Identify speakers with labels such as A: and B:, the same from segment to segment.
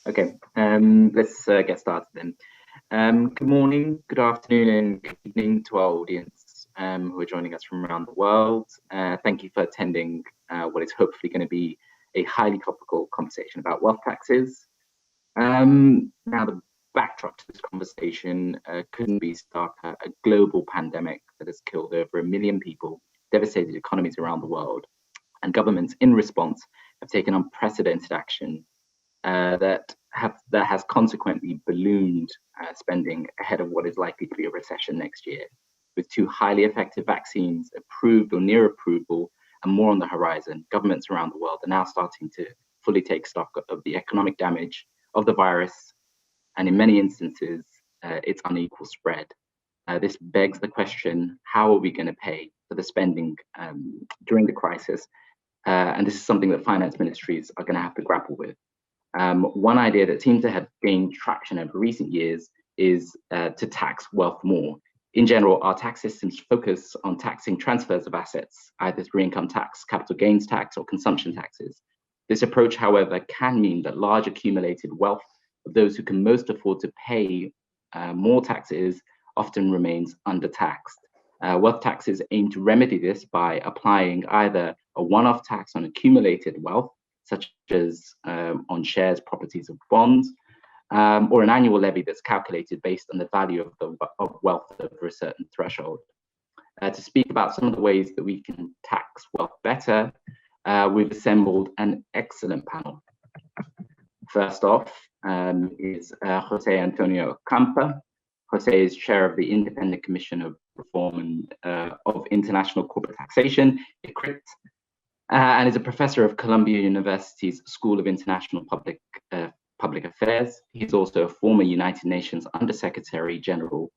A: Okay, let's get started then. Good morning, good afternoon, and good evening to our audience who are joining us from around the world. Thank you for attending what is hopefully going to be a highly topical conversation about wealth taxes. Now, the backdrop to this conversation couldn't be starker. A global pandemic that has killed over 1 million people, devastated economies around the world, and governments in response have taken unprecedented action that has consequently ballooned spending ahead of what is likely to be a recession next year. With 2 highly effective vaccines approved or near approval and more on the horizon, governments around the world are now starting to fully take stock of the economic damage of the virus, and in many instances, its unequal spread. This begs the question, how are we going to pay for the spending during the crisis? And this is something that finance ministries are going to have to grapple with. One idea that seems to have gained traction over recent years is to tax wealth more. In general, our tax systems focus on taxing transfers of assets, either through income tax, capital gains tax, or consumption taxes. This approach, however, can mean that large accumulated wealth of those who can most afford to pay more taxes often remains undertaxed. Wealth taxes aim to remedy this by applying either a one-off tax on accumulated wealth, such as on shares, properties, or bonds, or an annual levy that's calculated based on the value of wealth over a certain threshold. To speak about some of the ways that we can tax wealth better, we've assembled an excellent panel. First off is Jose Antonio Campa. Jose is chair of the Independent Commission of Reform and of International Corporate Taxation, ICRICT, and is a professor of Columbia University's School of International Public Affairs. He's also a former United Nations Undersecretary General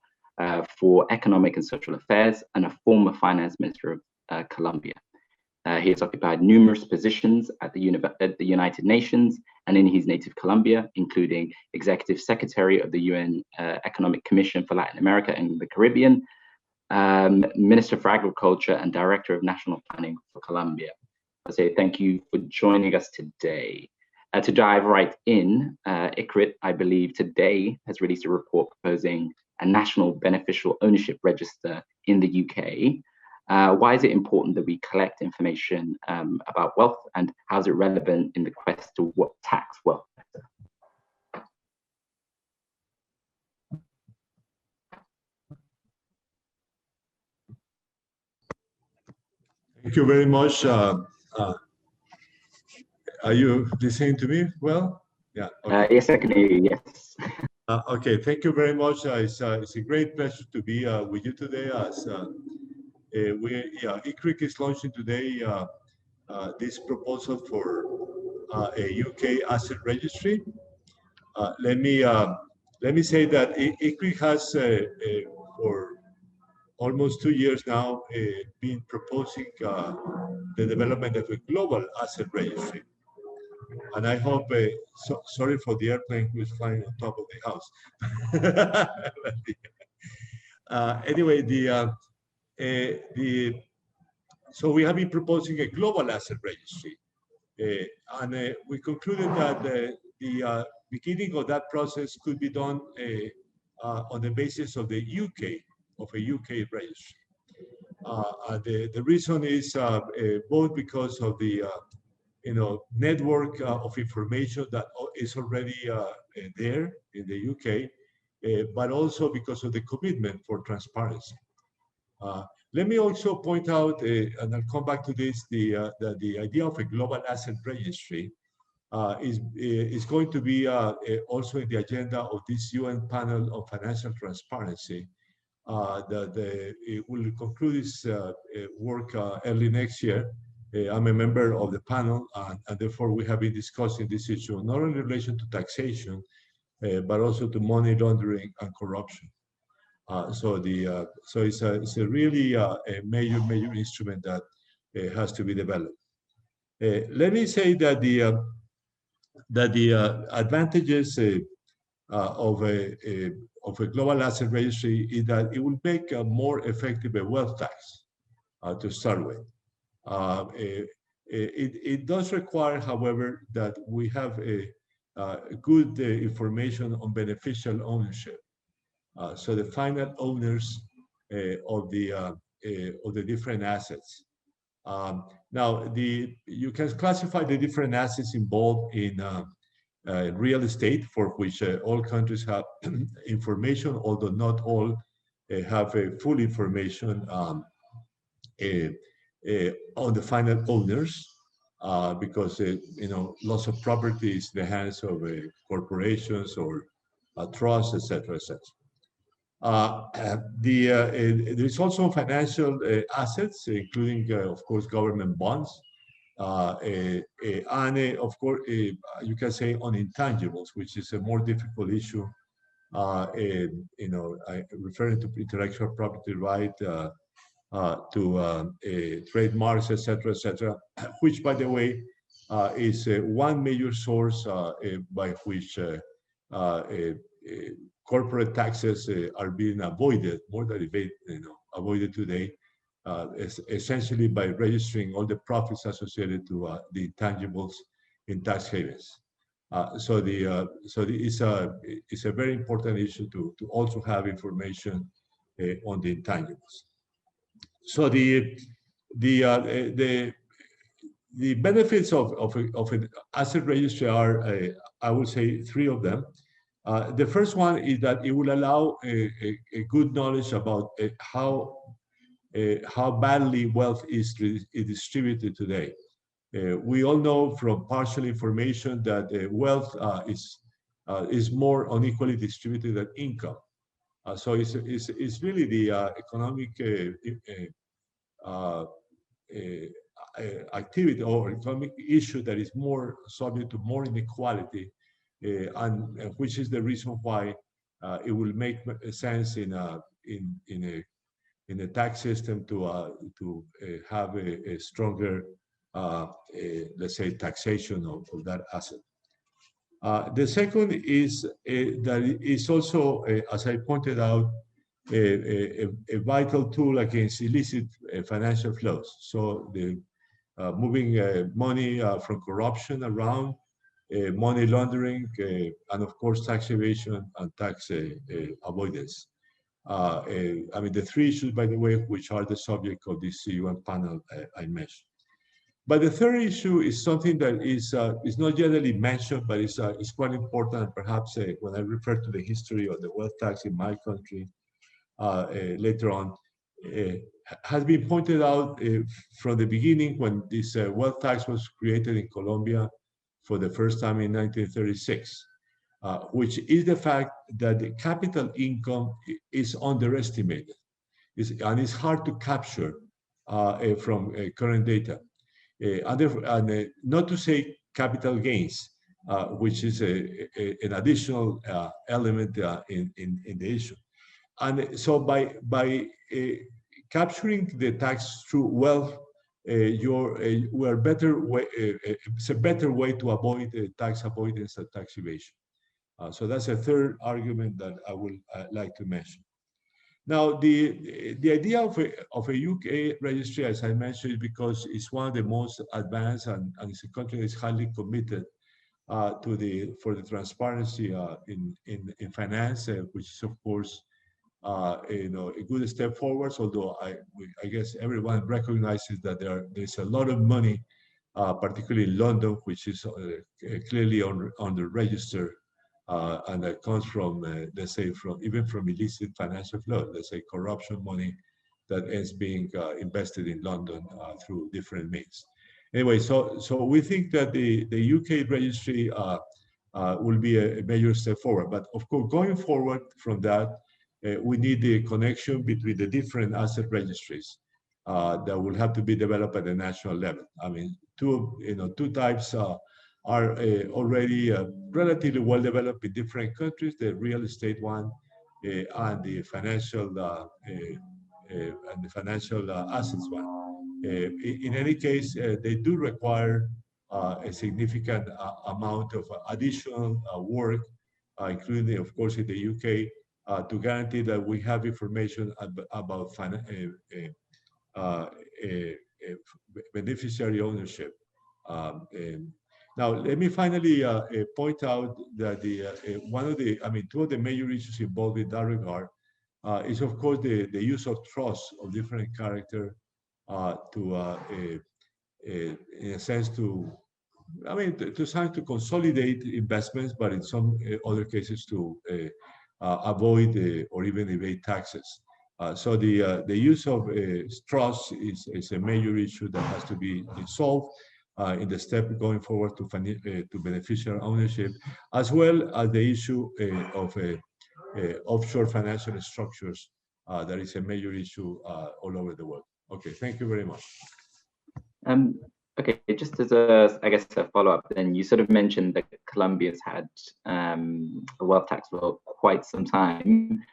A: for Economic and Social Affairs and a former finance minister of Colombia. He has occupied numerous positions at the United Nations and in his native Colombia, including Executive Secretary of the UN Economic Commission for Latin America and the Caribbean, Minister for Agriculture, and Director of National Planning for Colombia. Jose, thank you for joining us today. To dive right in, ICRIT, I believe, today has released a report proposing a national beneficial ownership register in the UK. Why is it important that we collect information about wealth, and how is it relevant in the quest to what tax wealth better?
B: Thank you very much. Are you listening to me well? Yeah.
A: Okay. Yes, I can hear you, yes.
B: Okay, thank you very much. It's a great pleasure to be with you today. As ICRICT is launching today this proposal for a UK asset registry. Let me say that ICRICT has for almost 2 years now been proposing the development of a global asset registry. And I hope, sorry for the airplane who is flying on top of the house. Anyway, so we have been proposing a global asset registry. And we concluded that the beginning of that process could be done on the basis of the UK registry. The reason is both because of the network of information that is already there in the UK, but also because of the commitment for transparency. Let me also point out, and I'll come back to this, that the idea of a global asset registry is going to be also in the agenda of this UN panel on financial transparency that it will conclude its work early next year. I'm a member of the panel, and therefore we have been discussing this issue, not only in relation to taxation, but also to money laundering and corruption. So it's a really a major instrument that has to be developed. Let me say that the advantages of a global asset registry is that it will make a more effective a wealth tax to start with. It does require, however, that we have good information on beneficial ownership. So the final owners of the different assets. Now, you can classify the different assets involved in real estate, for which all countries have information, although not all have full information on the final owners, because lots of property is in the hands of corporations or trusts, etc., etc. There's also financial assets, including, of course, government bonds, and of course, you can say on intangibles, which is a more difficult issue. Referring to intellectual property right, to trademarks, etc., etc., which, by the way, is one major source by which corporate taxes are being avoided, more than avoided today, essentially by registering all the profits associated to the intangibles in tax havens. So it's a very important issue to also have information on the intangibles. So the benefits of an asset registry are, I would say, three of them. The first one is that it will allow a good knowledge about how badly wealth is distributed today. We all know from partial information that wealth is more unequally distributed than income. So it's really the economic activity or economic issue that is more subject to more inequality, and which is the reason why it will make sense in a tax system to have a stronger, let's say, taxation of that asset. The second is that it's also, as I pointed out, a vital tool against illicit financial flows. So the moving money from corruption around, money laundering, and of course tax evasion and tax avoidance. I mean, the three issues, by the way, which are the subject of this UN panel I mentioned. But the third issue is something that is not generally mentioned, but it's quite important. Perhaps when I refer to the history of the wealth tax in my country later on, has been pointed out from the beginning when this wealth tax was created in Colombia for the first time in 1936, which is the fact that the capital income is underestimated. And it's hard to capture from current data. Not to say capital gains, which is an additional element in the issue. And so by capturing the tax through wealth, it's a better way to avoid tax avoidance and tax evasion. So that's a third argument that I would like to mention. Now, the idea of a UK registry, as I mentioned, is because it's one of the most advanced and it's a country that is highly committed for the transparency in finance, which is of course a good step forward. Although I guess everyone recognizes that there's a lot of money, particularly in London, which is clearly on the register. And that comes from, let's say, even from illicit financial flow, let's say corruption money that is being invested in London through different means. Anyway, so we think that the UK registry will be a major step forward. But of course, going forward from that, we need the connection between the different asset registries that will have to be developed at the national level. I mean, two types are already relatively well developed in different countries: the real estate one and the financial assets one. In any case, they do require a significant amount of additional work, including, of course, in the UK, to guarantee that we have information about beneficiary ownership. Now, let me finally point out that two of the major issues involved in that regard is, of course, the use of trust of different character in a sense, to try to consolidate investments, but in some other cases to avoid or even evade taxes. So the use of trust is a major issue that has to be solved in the step going forward to beneficial ownership, as well as the issue of offshore financial structures. That is a major issue all over the world. Okay, thank you very much.
A: Okay, just as a follow-up, then you sort of mentioned that Colombia's had a wealth tax for quite some time.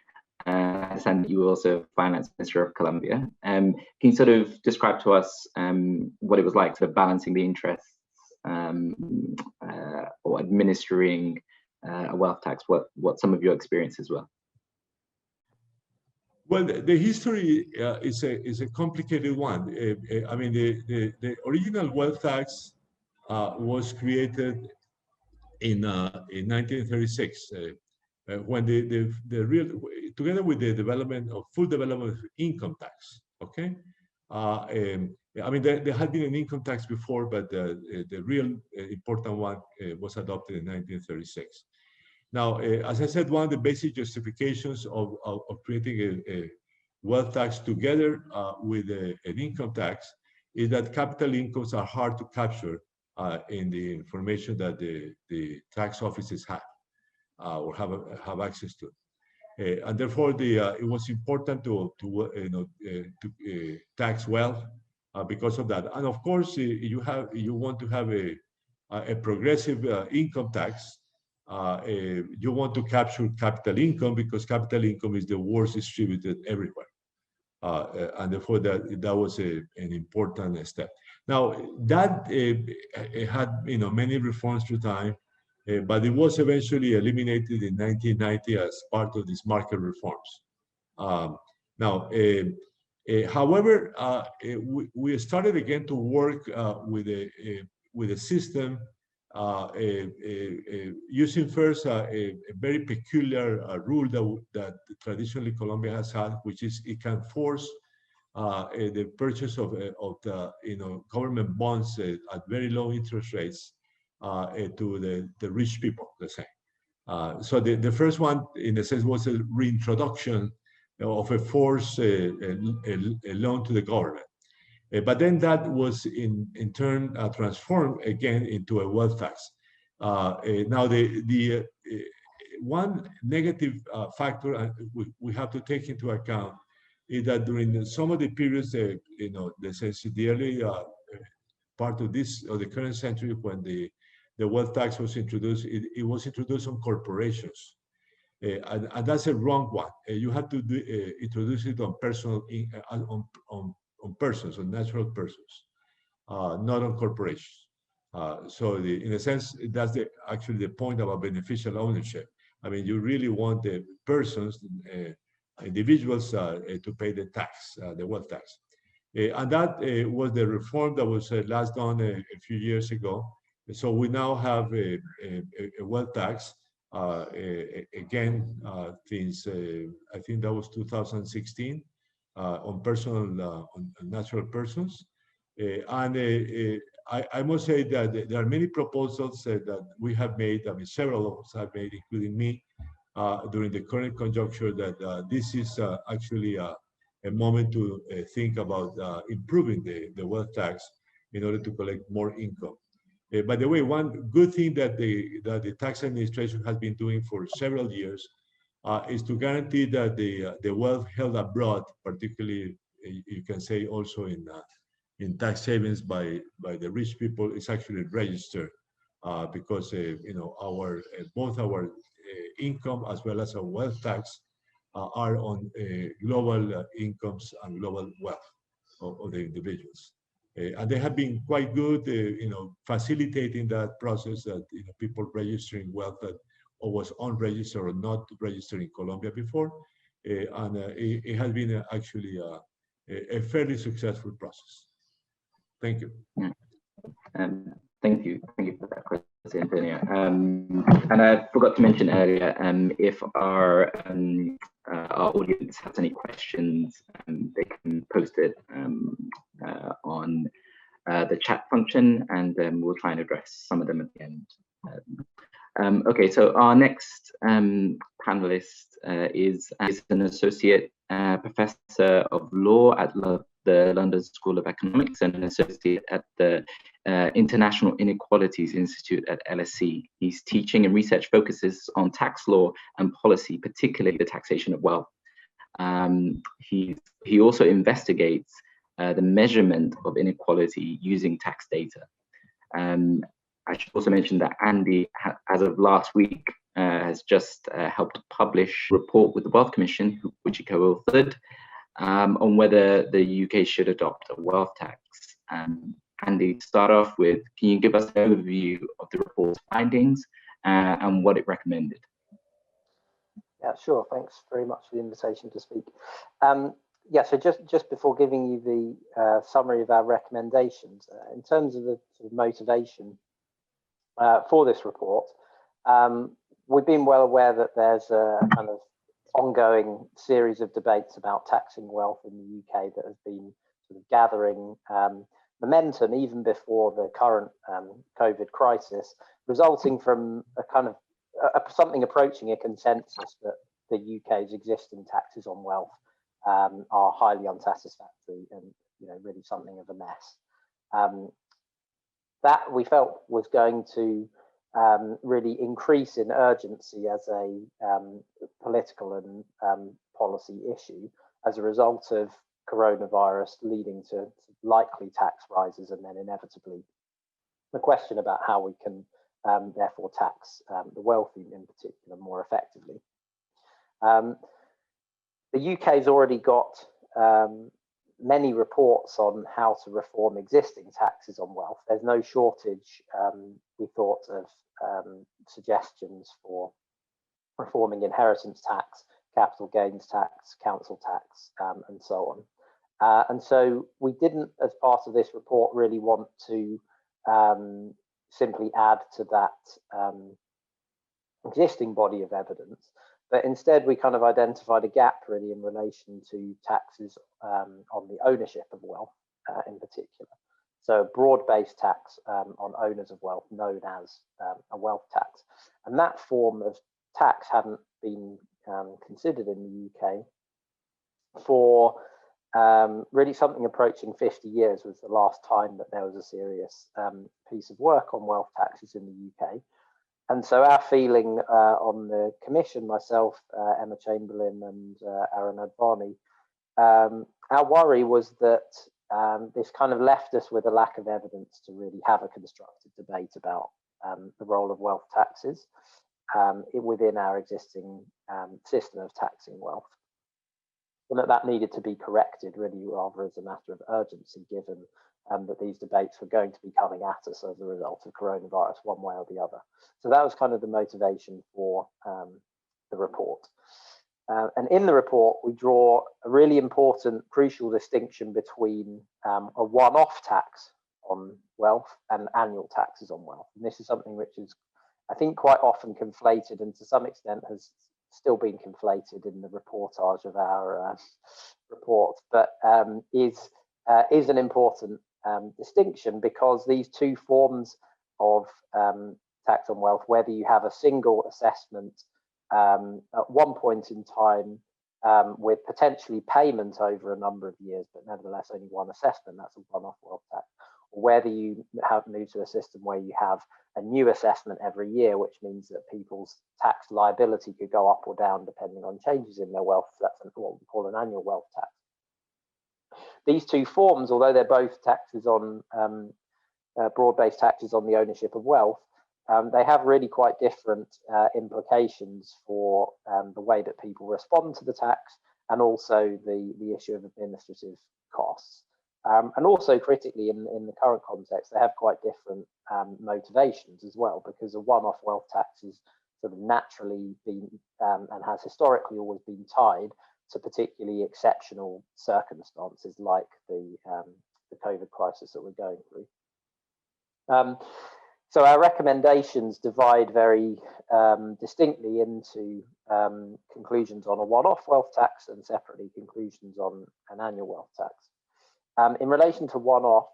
A: I understand that you were also finance minister of Colombia. Can you sort of describe to us what it was like sort of balancing the interests or administering a wealth tax? What some of your experiences were?
B: Well, the history is a complicated one. I mean, the original wealth tax was created in 1936 when together with the full development of income tax. Okay, I mean there had been an income tax before, but the real important one was adopted in 1936. Now, as I said, one of the basic justifications of creating a wealth tax together with an income tax is that capital incomes are hard to capture in the information that the tax offices have or have access to. And therefore, it was important to tax wealth because of that. And of course, you want to have a progressive income tax. You want to capture capital income because capital income is the worst distributed everywhere. And therefore, that was an important step. Now, that had many reforms through time, but it was eventually eliminated in 1990 as part of these market reforms. However, we started again to work with a system using first a very peculiar rule that traditionally Colombia has had, which is it can force the purchase of the government bonds at very low interest rates to the rich people, let's say. So the first one, in a sense, was a reintroduction of a forced loan to the government. But then that was in turn transformed again into a wealth tax. Now the one negative factor we have to take into account is that during some of the periods, the early part of the current century, when the wealth tax was introduced, it was introduced on corporations. And that's a wrong one. You have to introduce it on personal, on persons, on natural persons, not on corporations. So in a sense, that's actually the point about beneficial ownership. I mean, you really want the persons, individuals to pay the tax, the wealth tax. And that was the reform that was last done a few years ago. So we now have a wealth tax again since I think that was 2016 on personal, on natural persons. And I must say that there are many proposals that we have made. I mean, several of us have made, including me, during the current conjuncture, that this is actually a moment to think about improving the wealth tax in order to collect more income. By the way, one good thing that the tax administration has been doing for several years is to guarantee that the wealth held abroad, particularly you can say also in tax havens by the rich people, is actually registered because both our income as well as our wealth tax are on global incomes and global wealth of the individuals. And they have been quite good, facilitating that process that people registering wealth that was unregistered or not registered in Colombia before, and it has been actually a fairly successful process. Thank you.
A: Thank you for that, Chris. Antonio. And I forgot to mention earlier, if our audience has any questions, they can post it on the chat function, and we'll try and address some of them at the end. Okay, so our next panelist is an associate professor of law at the London School of Economics and an associate at the International Inequalities Institute at LSE. His teaching and research focuses on tax law and policy, particularly the taxation of wealth. He also investigates the measurement of inequality using tax data. I should also mention that Andy, as of last week, has just helped publish a report with the Wealth Commission, which he co-authored, on whether the UK should adopt a wealth tax. Andy, to start off with, can you give us an overview of the report's findings and what it recommended?
C: Yeah, sure. Thanks very much for the invitation to speak. Yeah, so just before giving you the summary of our recommendations, in terms of the sort of motivation for this report, we've been well aware that there's a kind of ongoing series of debates about taxing wealth in the UK that has been sort of gathering momentum even before the current COVID crisis, resulting from a kind of something approaching a consensus that the UK's existing taxes on wealth are highly unsatisfactory and, you know, really something of a mess. That we felt was going to really increase in urgency as a political and policy issue as a result of coronavirus leading to likely tax rises and then inevitably the question about how we can therefore tax the wealthy in particular more effectively. The UK has already got many reports on how to reform existing taxes on wealth. There's no shortage, we thought, of suggestions for reforming inheritance tax, capital gains tax, council tax, and so on. And so we didn't, as part of this report, really want to simply add to that existing body of evidence, but instead we kind of identified a gap really in relation to taxes on the ownership of wealth in particular. So a broad-based tax on owners of wealth known as a wealth tax. And that form of tax hadn't been considered in the UK for really something approaching 50 years was the last time that there was a serious piece of work on wealth taxes in the UK. And so our feeling on the commission, myself, Emma Chamberlain and Aaron Advani, our worry was that this kind of left us with a lack of evidence to really have a constructive debate about the role of wealth taxes within our existing system of taxing wealth. And that needed to be corrected really rather as a matter of urgency, given that these debates were going to be coming at us as a result of coronavirus one way or the other. So that was kind of the motivation for the report. And in the report, we draw a really important, crucial distinction between a one-off tax on wealth and annual taxes on wealth. And this is something which is, I think, quite often conflated and to some extent has still been conflated in the reportage of our report, but is an important distinction, because these two forms of tax on wealth, whether you have a single assessment at one point in time with potentially payment over a number of years, but nevertheless only one assessment, that's a one-off wealth tax, or whether you have moved to a system where you have a new assessment every year, which means that people's tax liability could go up or down depending on changes in their wealth. That's what we call an annual wealth tax. These two forms, although they're both taxes on broad-based taxes on the ownership of wealth, they have really quite different implications for the way that people respond to the tax, and also the issue of administrative costs. And also critically in the current context, they have quite different motivations as well, because a one-off wealth tax is sort of naturally been and has historically always been tied to particularly exceptional circumstances like the COVID crisis that we're going through. So our recommendations divide very distinctly into conclusions on a one-off wealth tax and separately conclusions on an annual wealth tax. In relation to one-off,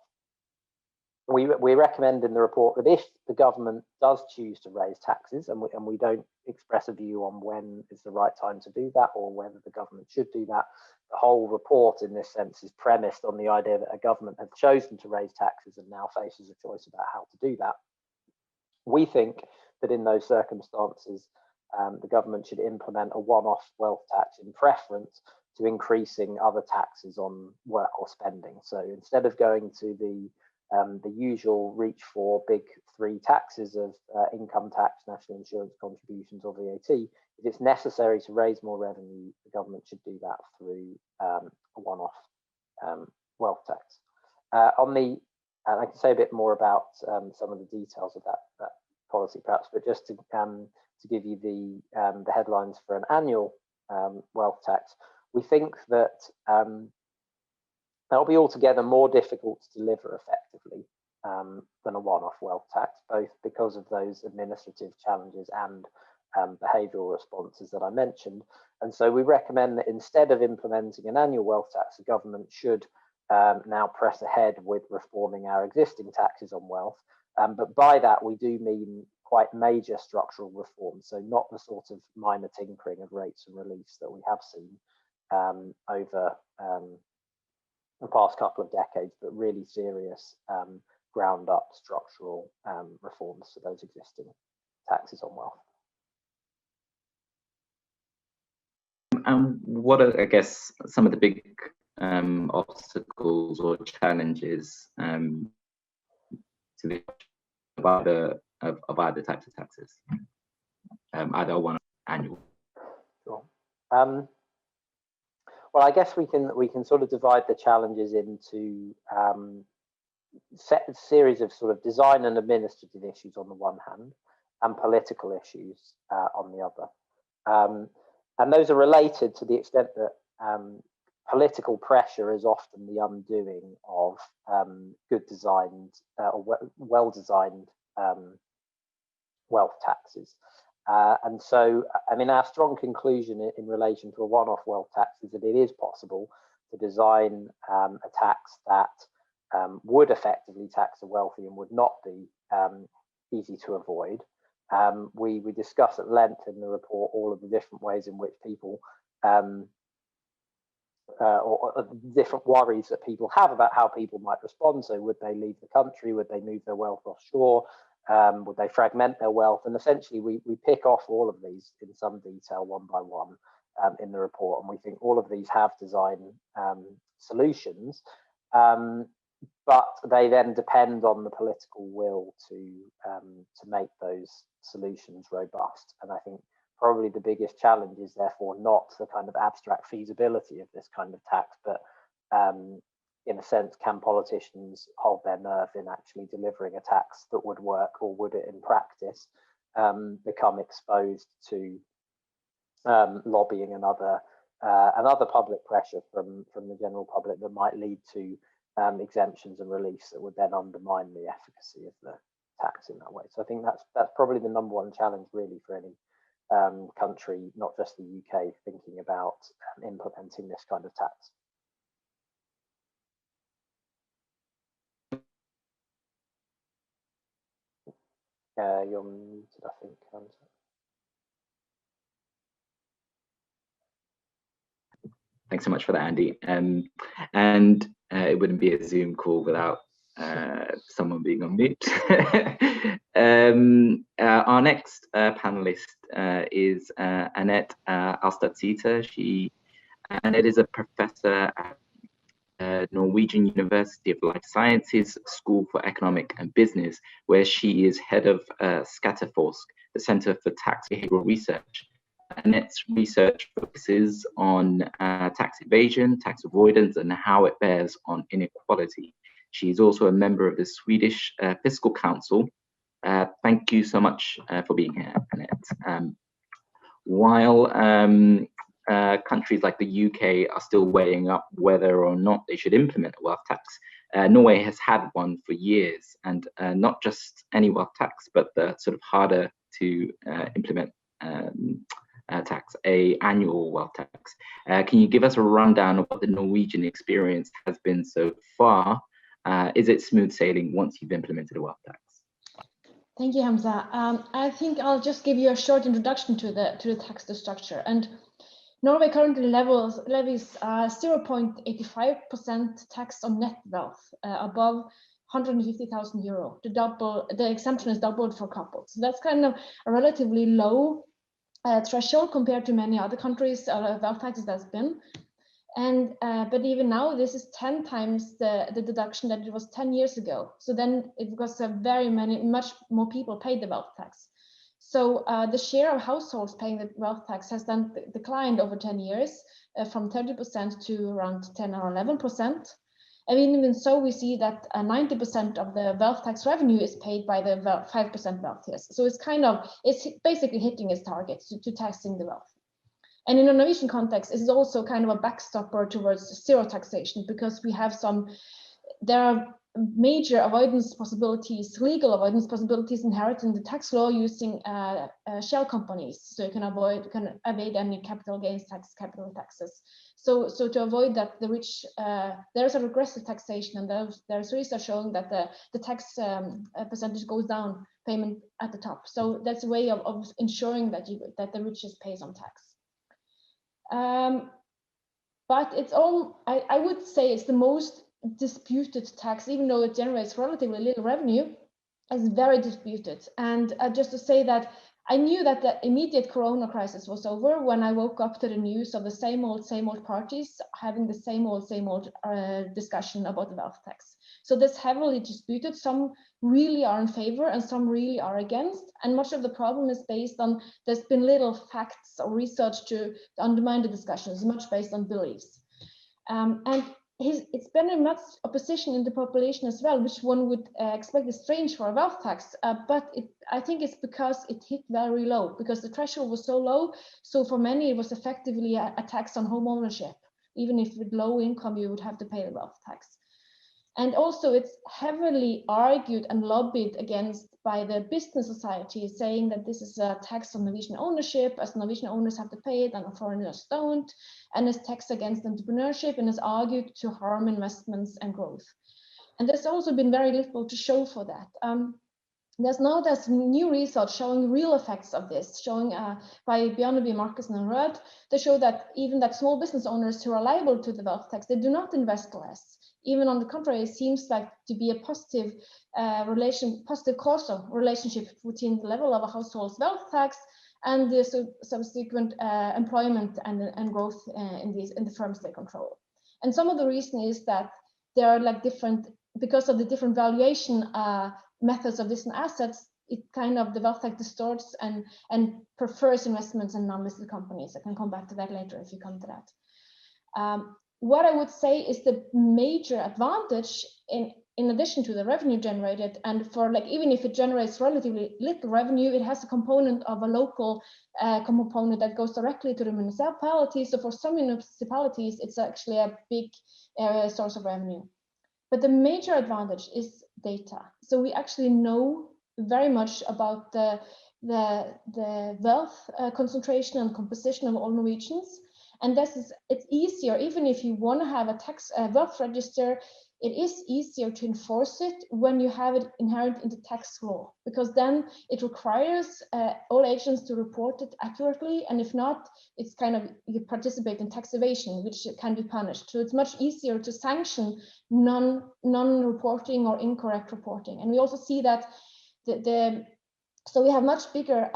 C: we recommend in the report that if the government does choose to raise taxes, and we don't express a view on when is the right time to do that or whether the government should do that, the whole report in this sense is premised on the idea that a government has chosen to raise taxes and now faces a choice about how to do that. We think that in those circumstances, the government should implement a one-off wealth tax in preference to increasing other taxes on work or spending. So instead of going to the usual reach for big three taxes of income tax, national insurance contributions, or VAT, if it's necessary to raise more revenue, the government should do that through a one-off wealth tax. I can say a bit more about some of the details of that policy, perhaps, but just to give you the headlines for an annual wealth tax, we think that that'll be altogether more difficult to deliver effectively than a one-off wealth tax, both because of those administrative challenges and behavioural responses that I mentioned. And so we recommend that instead of implementing an annual wealth tax, the government should now press ahead with reforming our existing taxes on wealth. But by that, we do mean quite major structural reforms, so not the sort of minor tinkering of rates and reliefs that we have seen over the past couple of decades, but really serious ground up structural reforms to those existing taxes on wealth.
A: And what are, I guess, some of the big obstacles or challenges to the of either types of taxes, either one annual?
C: Sure. Well, I guess we can sort of divide the challenges into a series of sort of design and administrative issues on the one hand, and political issues on the other. And those are related to the extent that political pressure is often the undoing of good designed or well-designed wealth taxes. And so, I mean, our strong conclusion in relation to a one-off wealth tax is that it is possible to design a tax that would effectively tax the wealthy and would not be easy to avoid. We discuss at length in the report all of the different ways in which people or different worries that people have about how people might respond. So would they leave the country? Would they move their wealth offshore? Would they fragment their wealth? And essentially we pick off all of these in some detail one by one in the report, and we think all of these have design solutions, but they then depend on the political will to make those solutions robust. And I think probably the biggest challenge is therefore not the kind of abstract feasibility of this kind of tax, but in a sense, can politicians hold their nerve in actually delivering a tax that would work, or would it in practice become exposed to lobbying and other public pressure from the general public that might lead to exemptions and reliefs that would then undermine the efficacy of the tax in that way. So I think that's probably the number one challenge really for any country, not just the UK, thinking about implementing this kind of tax. You're muted, I think.
A: Thanks so much for that, Andy. And it wouldn't be a Zoom call without someone being on mute. Our next panelist is Annette Alstad-Sita. Annette is a professor at Norwegian University of Life Sciences School for Economic and Business, where she is head of Skatteforsk, the Center for Tax Behavioral Research. Annette's research focuses on tax evasion, tax avoidance, and how it bears on inequality. She's also a member of the Swedish Fiscal Council. Thank you so much for being here, Annette. While countries like the UK are still weighing up whether or not they should implement a wealth tax, Norway has had one for years, and not just any wealth tax, but the sort of harder to implement tax, a annual wealth tax. Can you give us a rundown of what the Norwegian experience has been so far? Is it smooth sailing once you've implemented a wealth tax?
D: Thank you, Hamza. I think I'll just give you a short introduction to the tax structure. And Norway currently levies 0.85% tax on net wealth above 150,000 euro. The exemption is doubled for couples. So that's kind of a relatively low threshold compared to many other countries' wealth taxes that's been. And but even now, this is 10 times the deduction that it was 10 years ago. So then it was much more people paid the wealth tax. So the share of households paying the wealth tax has then declined over 10 years from 30% to around 10 or 11%. And even so, we see that 90% of the wealth tax revenue is paid by the 5% wealthiest. So it's basically hitting its target to taxing the wealth. And in a Norwegian context, it's also kind of a backstopper towards zero taxation, because there are major avoidance possibilities, legal avoidance possibilities inherent in the tax law using shell companies. So you can evade any capital gains tax, capital taxes. So to avoid that, the rich, there's a regressive taxation, and there's research showing that the tax percentage goes down, payment at the top. So that's a way of ensuring that the richest pays on tax. But it's I would say it's the most disputed tax, even though it generates relatively little revenue. It's very disputed. And just to say that I knew that the immediate Corona crisis was over when I woke up to the news of the same old parties having the same old discussion about the wealth tax. So that's heavily disputed. Some really are in favor and some really are against. And much of the problem is based on, there's been little facts or research to undermine the discussion. It's much based on beliefs. And it's been in much opposition in the population as well, which one would expect is strange for a wealth tax. But I think it's because it hit very low, because the threshold was so low. So for many, it was effectively a tax on home ownership. Even if with low income, you would have to pay the wealth tax. And also it's heavily argued and lobbied against by the business society, saying that this is a tax on Norwegian ownership, as Norwegian owners have to pay it and foreigners don't, and it's tax against entrepreneurship, and is argued to harm investments and growth. And there's also been very little to show for that. There's new research showing real effects of this, showing by Bjarneby, Markussen and Rød. They show that even that small business owners who are liable to the wealth tax, they do not invest less. Even on the contrary, it seems like to be a positive causal relationship between the level of a household's wealth tax and the subsequent employment and growth in the firms they control. And some of the reason is that there are because of the different valuation methods of different assets, the wealth tax distorts and prefers investments in non-listed companies. I can come back to that later if you come to that. What I would say is the major advantage in addition to the revenue generated, and for even if it generates relatively little revenue, it has a component of a local component that goes directly to the municipality. So for some municipalities, it's actually a big source of revenue. But the major advantage is data. So we actually know very much about the wealth concentration and composition of all Norwegians. And it's easier, even if you want to have a wealth register, it is easier to enforce it when you have it inherent in the tax law, because then it requires all agents to report it accurately. And if not, it's you participate in tax evasion, which can be punished. So it's much easier to sanction non-reporting or incorrect reporting. And we also see that so we have much better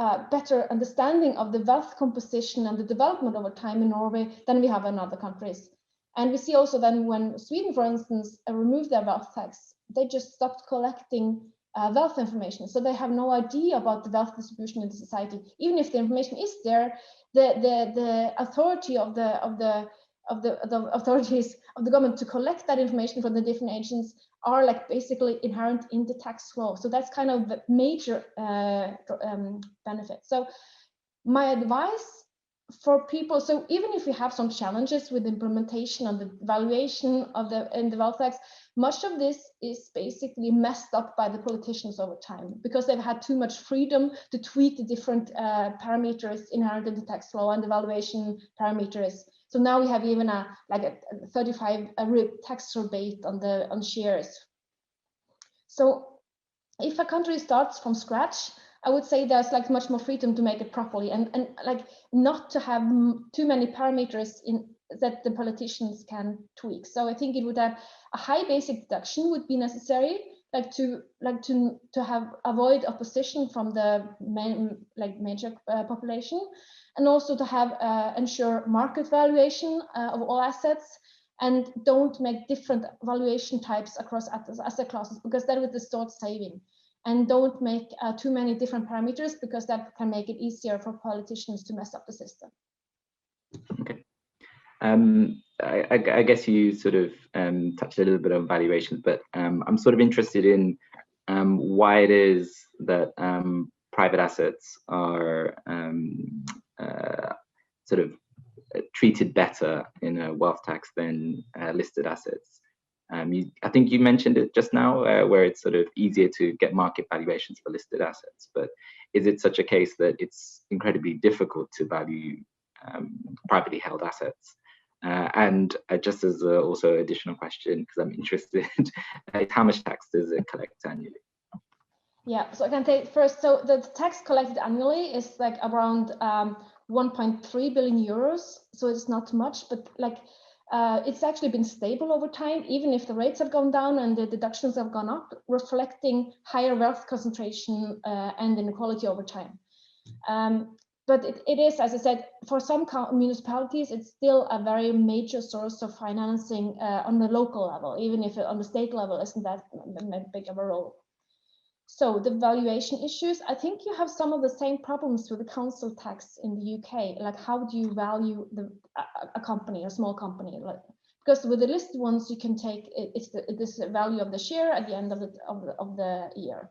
D: understanding of the wealth composition and the development over time in Norway than we have in other countries. And we see also then when Sweden, for instance, removed their wealth tax, they just stopped collecting wealth information. So they have no idea about the wealth distribution in the society. Even if the information is there, the authority of the authorities of the government to collect that information from the different agents are basically inherent in the tax law. So that's kind of the major benefit. So my advice for people, so even if we have some challenges with implementation and the valuation of the wealth tax, much of this is basically messed up by the politicians over time because they've had too much freedom to tweak the different parameters inherent in the tax law and the valuation parameters. So now we have even a 35 tax rebate on shares. So if a country starts from scratch, I would say there's like much more freedom to make it properly and like not to have too many parameters in that the politicians can tweak. So I think it would have a high basic deduction would be necessary, to avoid opposition from the major population, and also to have ensure market valuation of all assets, and don't make different valuation types across asset classes because that would distort saving. And don't make too many different parameters because that can make it easier for politicians to mess up the system.
A: Okay. I guess you sort of touched a little bit on valuations, but I'm sort of interested in why it is that private assets are sort of treated better in a wealth tax than listed assets. I think you mentioned it just now, where it's sort of easier to get market valuations for listed assets, but is it such a case that it's incredibly difficult to value privately held assets? And just as also additional question, because I'm interested, how much tax does it collect annually? Yeah,
D: so I can take first. So the tax collected annually is like around 1.3 billion euros. So it's not much, but like it's actually been stable over time, even if the rates have gone down and the deductions have gone up, reflecting higher wealth concentration and inequality over time. But it is, as I said, for some municipalities, it's still a very major source of financing on the local level, even if on the state level isn't that big of a role. So the valuation issues, I think you have some of the same problems with the council tax in the UK. Like, how do you value a company, a small company? Like, because with the listed ones, you can take it's the value of the share at the end of the year.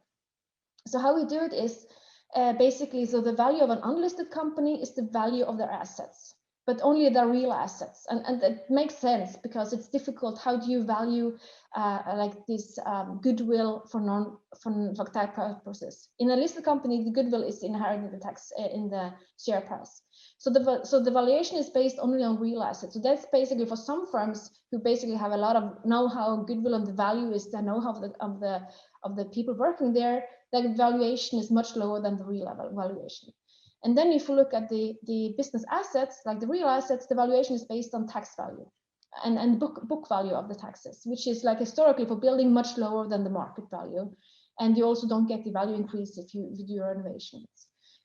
D: So how we do it is basically, so the value of an unlisted company is the value of their assets, but only the real assets, and it makes sense because it's difficult. How do you value like this goodwill for tax purposes? In a listed company, the goodwill is inherent in the tax in the share price. So the valuation is based only on real assets. So that's basically for some firms who basically have a lot of know-how, goodwill, and the value is the know-how of the people working there. The valuation is much lower than the real valuation. And then if you look at the business assets, like the real assets, the valuation is based on tax value and book value of the taxes, which is like historically for building much lower than the market value. And you also don't get the value increase if you do renovations.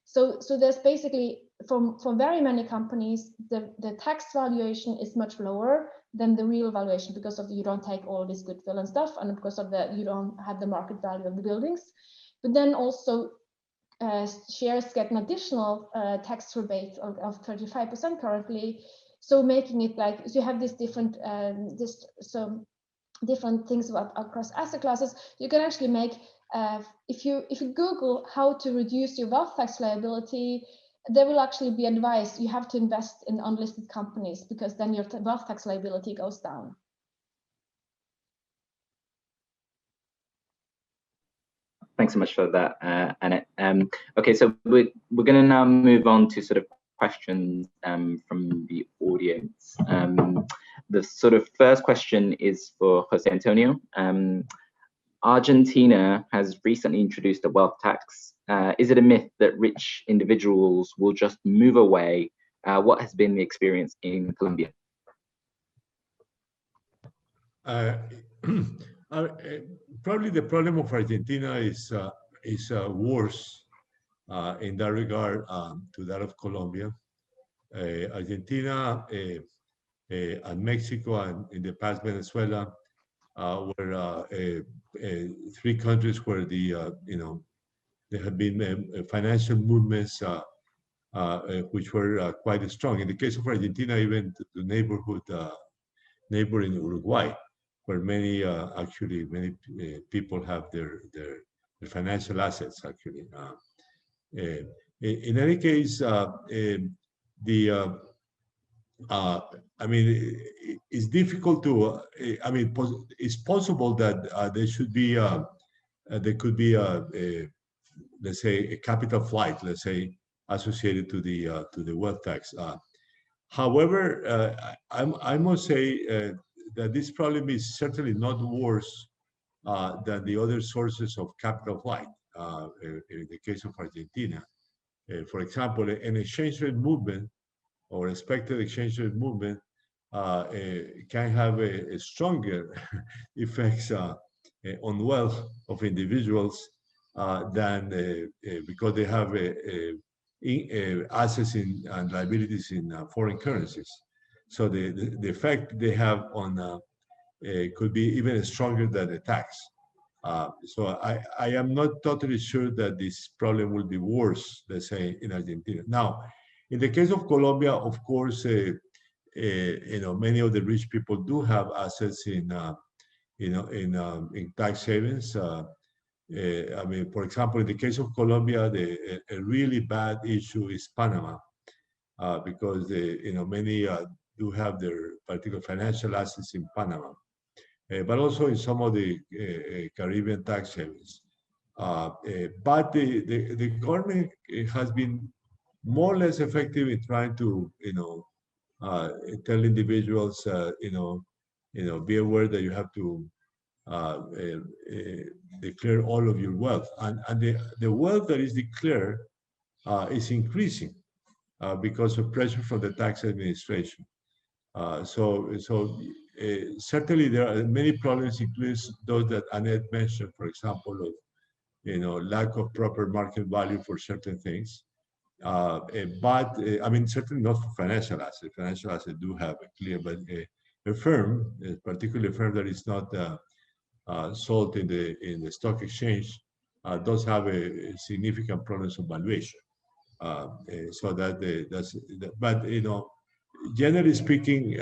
D: So there's basically, for very many companies, the tax valuation is much lower than the real valuation because of you don't take all this goodwill and stuff, and because of you don't have the market value of the buildings. But then also shares get an additional tax rebate of 35% currently, so making it like, so you have this different different things across asset classes. You can actually make if you Google how to reduce your wealth tax liability, there will actually be advice. You have to invest in unlisted companies because then your wealth tax liability goes down.
A: Thanks so much for that, Annette. Okay, so we're going to now move on to sort of questions from the audience. The sort of first question is for Jose Antonio. Argentina has recently introduced a wealth tax. Is it a myth that rich individuals will just move away? What has been the experience in Colombia?
B: Probably the problem of Argentina is worse in that regard to that of Colombia. Argentina and Mexico, and in the past Venezuela, were three countries where there have been financial movements which were quite strong. In the case of Argentina, even the neighbor in Uruguay, where many people have their financial assets actually. In any case, I mean, it's difficult to. I mean, it's possible that there should be there could be let's say a capital flight, let's say, associated to the wealth tax. However, I must say that this problem is certainly not worse than the other sources of capital flight. In the case of Argentina, for example, an exchange rate movement or expected exchange rate movement can have a stronger effects on wealth of individuals than because they have assets and liabilities in foreign currencies. So the effect they have on could be even stronger than the tax. So I am not totally sure that this problem will be worse, let's say, in Argentina. Now, in the case of Colombia, of course, you know, many of the rich people do have assets in, you know, in tax havens. I mean, for example, in the case of Colombia, a really bad issue is Panama, because you know, many do have their particular financial assets in Panama, but also in some of the Caribbean tax havens. But the government has been more or less effective in trying to, you know, tell individuals, you know, be aware that you have to declare all of your wealth, and the wealth that is declared is increasing because of pressure from the tax administration. So certainly there are many problems, including those that Annette mentioned, for example, of, you know, lack of proper market value for certain things. But I mean, certainly not for financial assets. Financial assets do have a clear, but a firm, particularly a firm that is not sold in the stock exchange, does have a significant problems of valuation. So that's, but you know, generally speaking,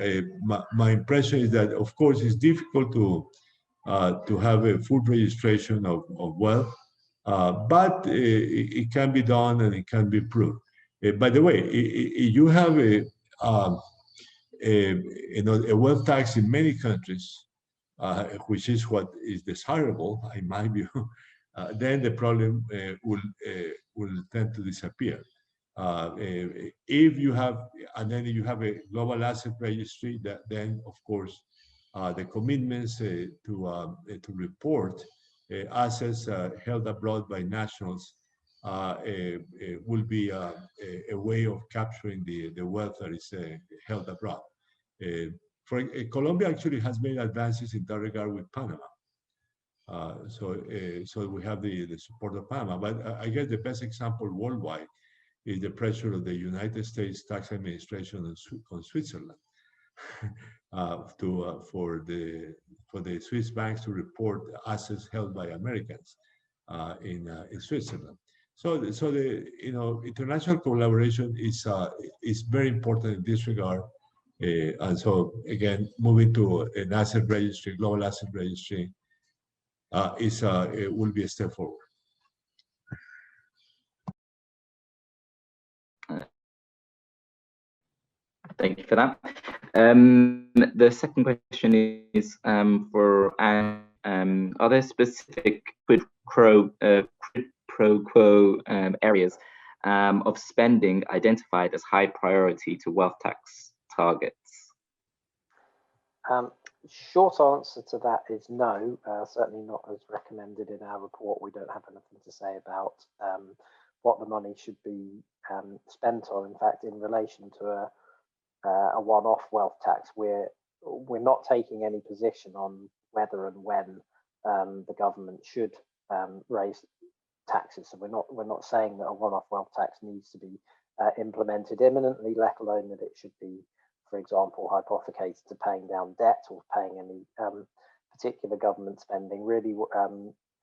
B: my impression is that, of course, it's difficult to have a full registration of wealth, but it can be done and it can be proved. By the way, you have a you know, a wealth tax in many countries, which is what is desirable in my view, then the problem will tend to disappear. If you have, and then you have a global asset registry, that then of course the commitments to report assets held abroad by nationals will be a way of capturing the wealth that is held abroad. Colombia actually has made advances in that regard with Panama. So we have the support of Panama, but I guess the best example worldwide is the pressure of the United States tax administration on Switzerland for the Swiss banks to report assets held by Americans in Switzerland. So the, you know, international collaboration is very important in this regard. And so again, moving to an asset registry, global asset registry, it will be a step forward.
A: Thank you for that. The second question is for Anne. Are there specific quid pro quo areas of spending identified as high priority to wealth tax targets?
C: Short answer to that is no, certainly not as recommended in our report. We don't have anything to say about what the money should be spent on. In fact, in relation to a one-off wealth tax, we're not taking any position on whether and when the government should raise taxes. So we're not saying that a one-off wealth tax needs to be implemented imminently, let alone that it should be, for example, hypothecated to paying down debt or paying any particular government spending. Really,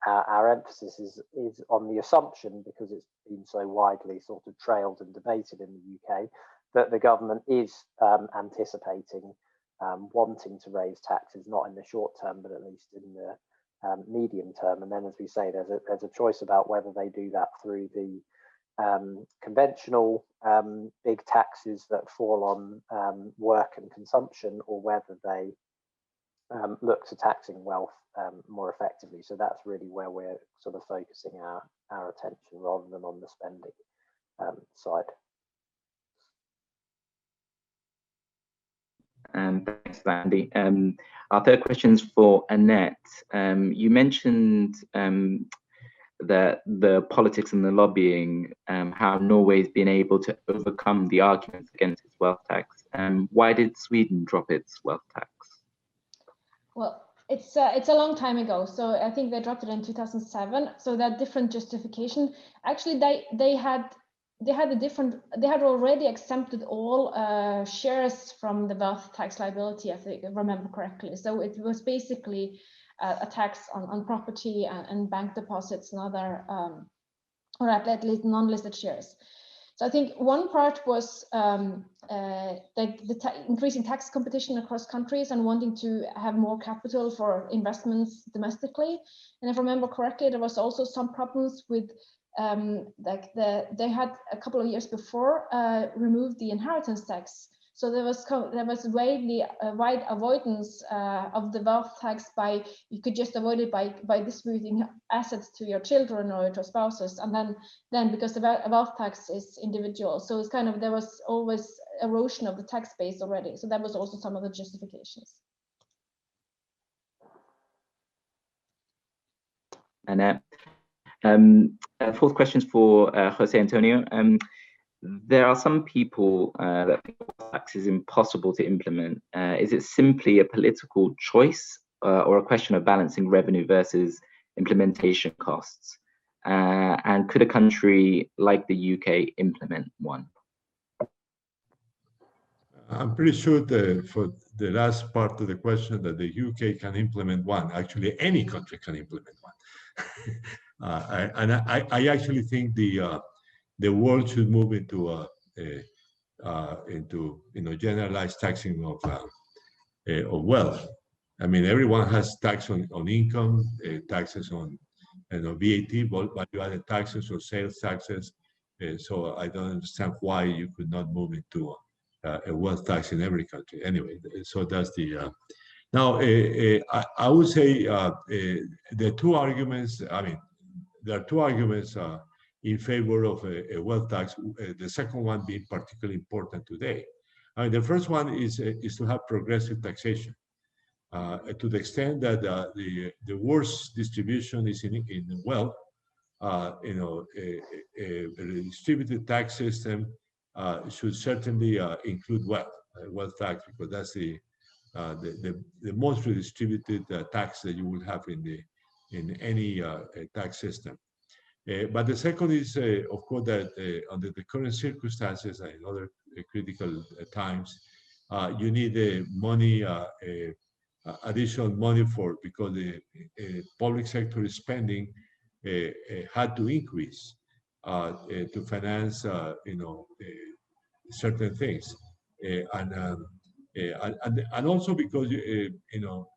C: our emphasis is on the assumption, because it's been so widely sort of trailed and debated in the UK, that the government is anticipating wanting to raise taxes, not in the short term, but at least in the medium term. And then, as we say, there's a choice about whether they do that through the conventional big taxes that fall on work and consumption, or whether they look to taxing wealth more effectively. So that's really where we're sort of focusing our attention, rather than on the spending side.
A: Thanks, Andy. Our third question is for Annette. You mentioned that the politics and the lobbying, how Norway's been able to overcome the arguments against its wealth tax. Why did Sweden drop its wealth tax?
D: Well, it's a long time ago. So I think they dropped it in 2007. So that different justification. Actually, they had already exempted all shares from the wealth tax liability, if I remember correctly. So it was basically a tax on property and bank deposits and other, or at least non-listed shares. So I think one part was increasing tax competition across countries and wanting to have more capital for investments domestically. And if I remember correctly, there was also some problems with they had a couple of years before removed the inheritance tax. So there was wide avoidance of the wealth tax you could just avoid it by distributing assets to your children or to spouses, and then because the wealth tax is individual, so it's kind of, there was always erosion of the tax base already. So that was also some of the justifications.
A: Annette. Fourth question is for Jose Antonio. There are some people that think tax is impossible to implement. Is it simply a political choice or a question of balancing revenue versus implementation costs? And could a country like the UK implement one?
B: I'm pretty sure for the last part of the question, that the UK can implement one. Actually, any country can implement one. I actually think the world should move into generalized taxing of wealth. I mean, everyone has tax on income, taxes on VAT, value-added taxes or sales taxes. So I don't understand why you could not move into a wealth tax in every country. Anyway, so that's the. Now, I would say the two arguments. I mean, there are two arguments in favor of a wealth tax. The second one being particularly important today. The first one is to have progressive taxation, to the extent that the worst distribution is in wealth. A distributed tax system should certainly include wealth tax, because that's the most redistributed tax that you will have in any tax system. But the second is, of course, that under the current circumstances and in other critical times, you need money, additional money because the public sector spending had to increase to finance, certain things, and also because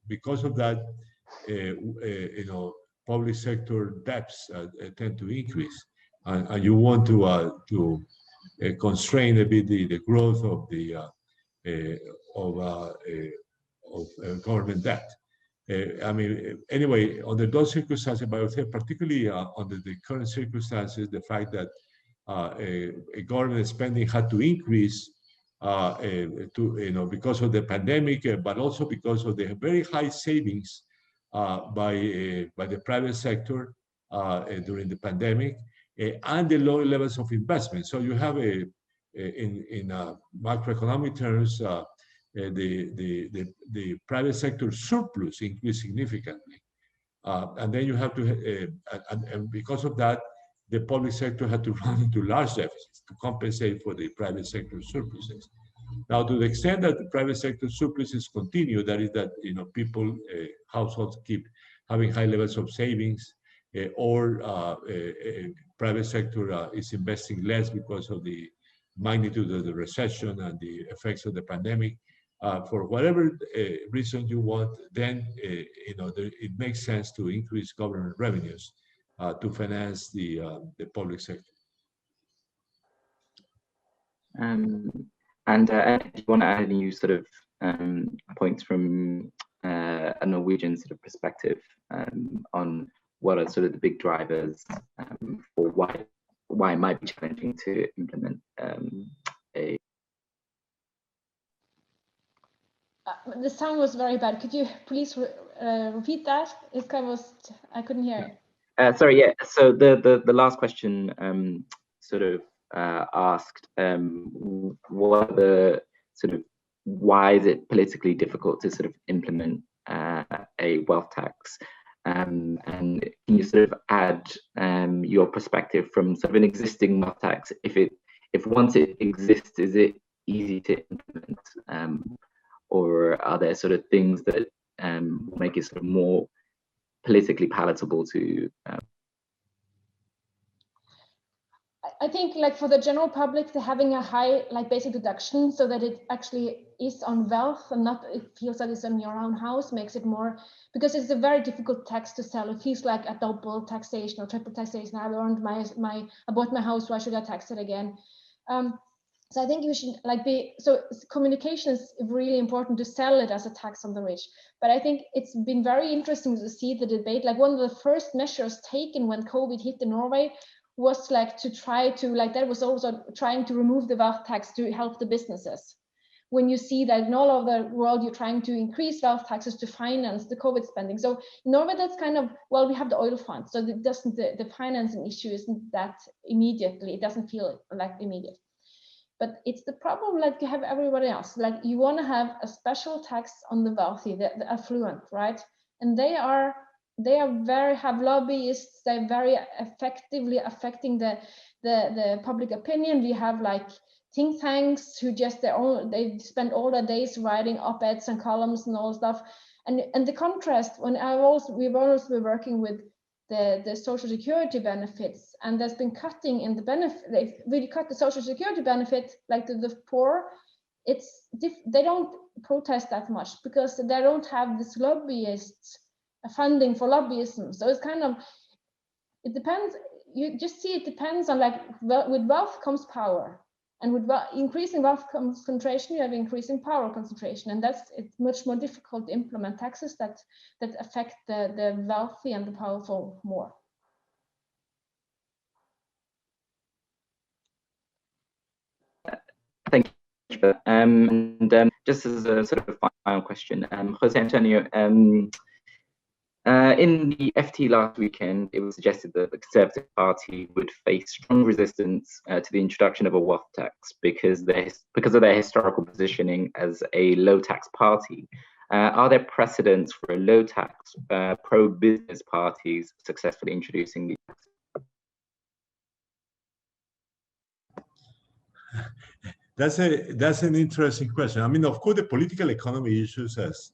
B: because of that, public sector debts tend to increase, and you want to constrain a bit the growth of the government debt. I mean, anyway, under those circumstances, but I would say particularly under the current circumstances, the fact that a government spending had to increase because of the pandemic, but also because of the very high savings by the private sector during the pandemic, and the low levels of investment. So you have in macroeconomic terms, the private sector surplus increased significantly, and then you have to, and because of that, the public sector had to run into large deficits to compensate for the private sector surpluses. Now, to the extent that the private sector surpluses continue, that is that people, households keep having high levels of savings, or private sector is investing less because of the magnitude of the recession and the effects of the pandemic. For whatever reason you want, then it makes sense to increase government revenues to finance the public sector.
A: And do you want to add any sort of points from a Norwegian sort of perspective on what are sort of the big drivers for why it might be challenging to implement a...
D: The sound was very bad. Could you please repeat that? It kind of was, I couldn't hear it.
A: Sorry, yeah. So the last question sort of asked what are the sort of, why is it politically difficult to sort of implement a wealth tax? And can you sort of add your perspective from sort of an existing wealth tax? If once it exists, is it easy to implement? Or are there sort of things that make it sort of more politically palatable to?
D: I think, like, for the general public, having a high, like, basic deduction so that it actually is on wealth and not it feels that it's in your own house makes it more, because it's a very difficult tax to sell. It feels like a double taxation or triple taxation. I earned I bought my house, why should I tax it again? So I think you should communication is really important to sell it as a tax on the rich. But I think it's been very interesting to see the debate. Like, one of the first measures taken when COVID hit in Norway was like to try to, like, that was also trying to remove the wealth tax to help the businesses. When you see that in all over the world, you're trying to increase wealth taxes to finance the COVID spending. So in Norway, that's kind of, well, we have the oil fund. So it doesn't, the financing issue isn't that immediately, it doesn't feel like immediate. But it's the problem like you have everybody else. Like, you want to have a special tax on the wealthy, the affluent, right? And they are have lobbyists. They're very effectively affecting the public opinion. We have like think tanks who just they spend all their days writing op-eds and columns and all stuff. And the contrast, when we've always been working with the social security benefits, and there's been cutting in the benefit. They really cut the social security benefit, like to the poor. They don't protest that much because they don't have this lobbyists funding for lobbyism. So it's kind of, it depends. You just see it depends on, like, with wealth comes power, and with increasing wealth concentration, you have increasing power concentration, and it's much more difficult to implement taxes that affect the wealthy and the powerful more.
A: Thank you. And just as a sort of final question, Jose Antonio, in the FT last weekend, it was suggested that the Conservative Party would face strong resistance to the introduction of a wealth tax because of their historical positioning as a low-tax party. Are there precedents for a low-tax pro-business parties successfully introducing these?
B: That's an interesting question. I mean, of course, the political economy issues, as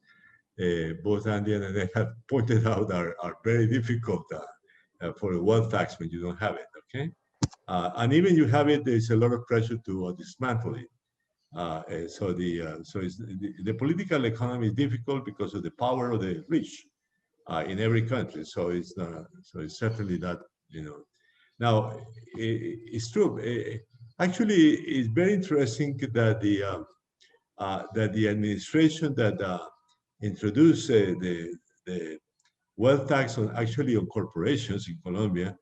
B: both Andy and I have pointed out, are very difficult for a wealth tax when you don't have it, okay? And even you have it, there's a lot of pressure to dismantle it. So the political economy is difficult because of the power of the rich in every country. So it's certainly not, you know. Now, it's true. Actually, it's very interesting that the administration that introduced the wealth tax on corporations in Colombia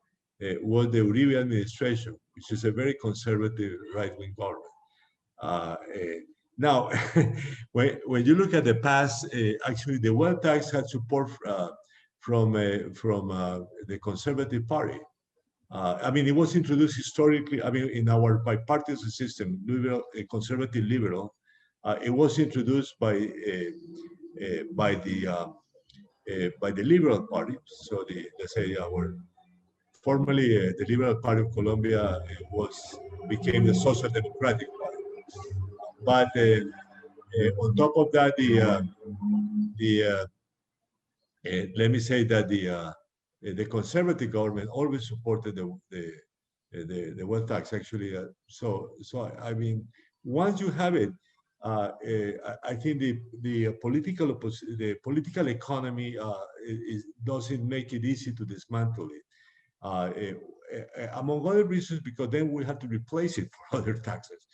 B: was the Uribe administration, which is a very conservative right-wing government. Now, when you look at the past, actually the wealth tax had support from the Conservative Party. I mean, it was introduced historically. I mean, in our bipartisan system, liberal, conservative liberal, it was introduced by the Liberal Party. So let's say formerly the Liberal Party of Colombia became the Social Democratic Party. But on top of that, let me say that the conservative government always supported the wealth tax. Actually, so I mean, once you have it, I think the political economy doesn't make it easy to dismantle it. Among other reasons, because then we have to replace it for other taxes.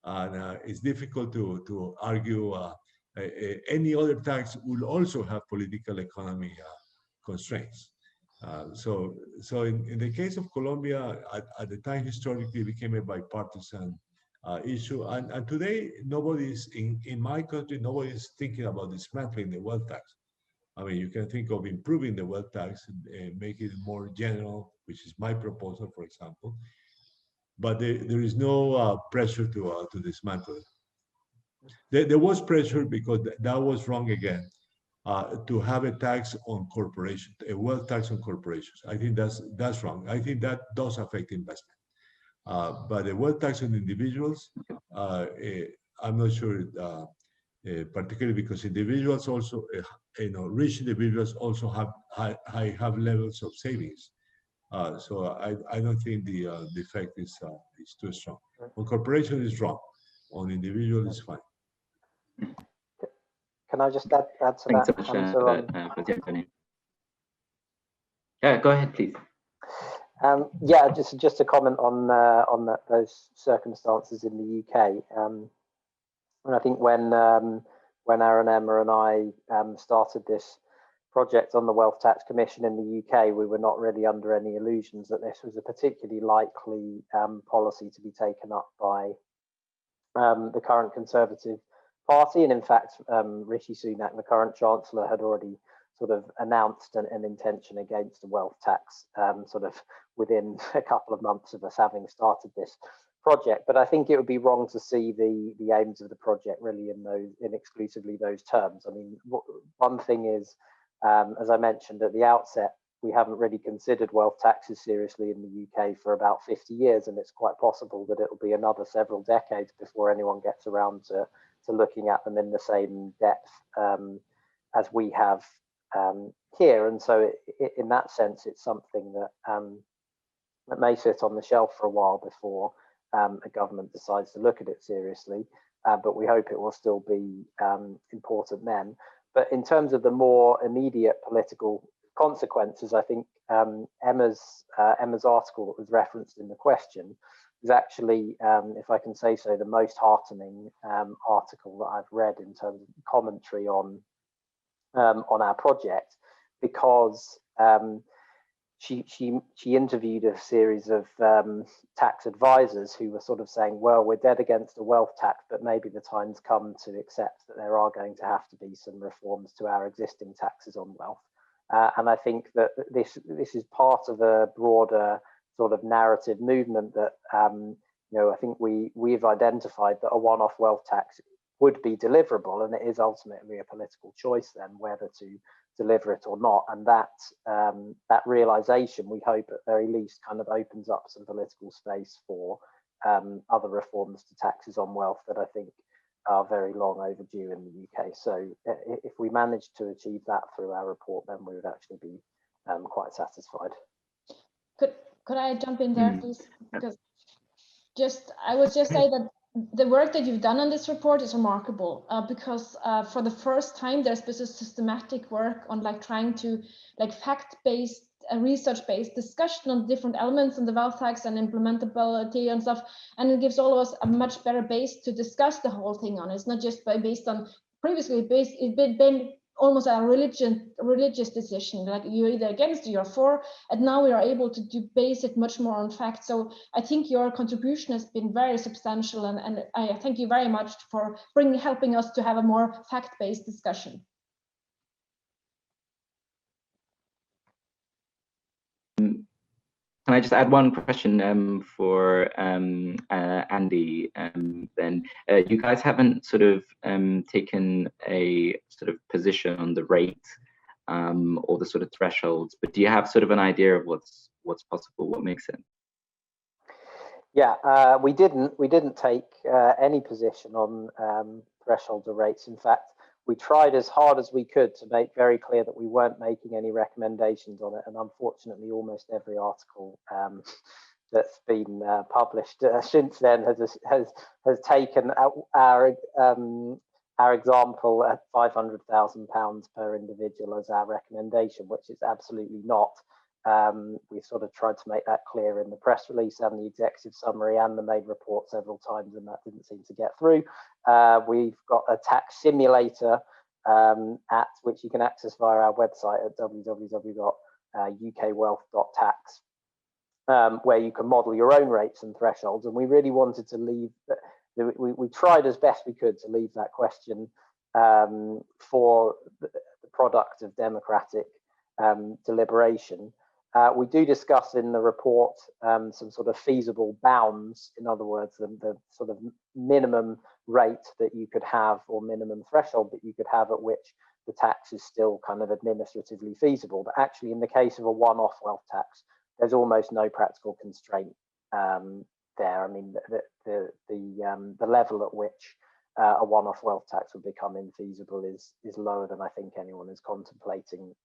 B: And it's difficult to argue any other tax will also have political economy constraints. So in the case of Colombia, at the time historically became a bipartisan issue, and today nobody's in my country, nobody's thinking about dismantling the wealth tax. I mean, you can think of improving the wealth tax, make it more general, which is my proposal, for example. But there is no pressure to dismantle it. There was pressure because that was wrong again, to have a tax on corporations, a wealth tax on corporations. I think that's wrong. I think that does affect investment. But the wealth tax on individuals, I'm not sure, particularly because individuals also, rich individuals also have levels of savings. So I don't think the effect is too strong. On corporation is wrong. On individual is fine.
C: Can I just add to
A: Thanks
C: that?
A: so much for the opinion. Yeah, go ahead, please.
C: Yeah, just to comment on those circumstances in the UK. And I think when Aaron, Emma, and I started this project on the Wealth Tax Commission in the UK, we were not really under any illusions that this was a particularly likely policy to be taken up by the current Conservative Party. And in fact, Rishi Sunak, the current Chancellor, had already sort of announced an intention against a wealth tax sort of within a couple of months of us having started this project. But I think it would be wrong to see the aims of the project really in exclusively those terms. I mean, one thing is, as I mentioned at the outset, we haven't really considered wealth taxes seriously in the UK for about 50 years, and it's quite possible that it'll be another several decades before anyone gets around to looking at them in the same depth as we have here. And so in that sense, it's something that may sit on the shelf for a while before a government decides to look at it seriously, but we hope it will still be important then. But in terms of the more immediate political consequences, I think Emma's article that was referenced in the question is actually, if I can say so, the most heartening article that I've read in terms of commentary on our project, because she interviewed a series of tax advisors who were sort of saying, well, we're dead against a wealth tax, but maybe the time's come to accept that there are going to have to be some reforms to our existing taxes on wealth. And I think that this is part of a broader sort of narrative movement that, I think we've identified that a one-off wealth tax would be deliverable, and it is ultimately a political choice then whether to deliver it or not. And that realization, we hope at very least, kind of opens up some political space for other reforms to taxes on wealth that I think are very long overdue in the UK. So if we manage to achieve that through our report, then we would actually be quite satisfied.
D: Could I jump in there, please? Because I would just say that the work that you've done on this report is remarkable, because for the first time there's been a systematic work on trying to fact-based, research-based discussion on different elements in the wealth tax and implementability and stuff, and it gives all of us a much better base to discuss the whole thing on. It's not just based on previously it's been almost a religious decision, like you're either against it or for, and now we are able to base it much more on facts. So I think your contribution has been very substantial, and I thank you very much for helping us to have a more fact-based discussion.
A: Can I just add one question for Andy? Then you guys haven't sort of taken a sort of position on the rate or the sort of thresholds, but do you have sort of an idea of what's possible, what makes sense?
C: Yeah, we didn't take any position on thresholds or rates. In fact, we tried as hard as we could to make very clear that we weren't making any recommendations on it, and unfortunately almost every article that's been published since then has taken our example at £500,000 per individual as our recommendation, which is absolutely not. We've sort of tried to make that clear in the press release and the executive summary and the main report several times, and that didn't seem to get through. We've got a tax simulator which you can access via our website at www.ukwealth.tax, where you can model your own rates and thresholds. And we really wanted to leave, we tried as best we could to leave that question for the product of democratic deliberation. We do discuss in the report some sort of feasible bounds, in other words, the sort of minimum rate that you could have, or minimum threshold that you could have, at which the tax is still kind of administratively feasible. But actually, in the case of a one-off wealth tax, there's almost no practical constraint there. I mean, the level at which a one-off wealth tax would become infeasible is lower than I think anyone is contemplating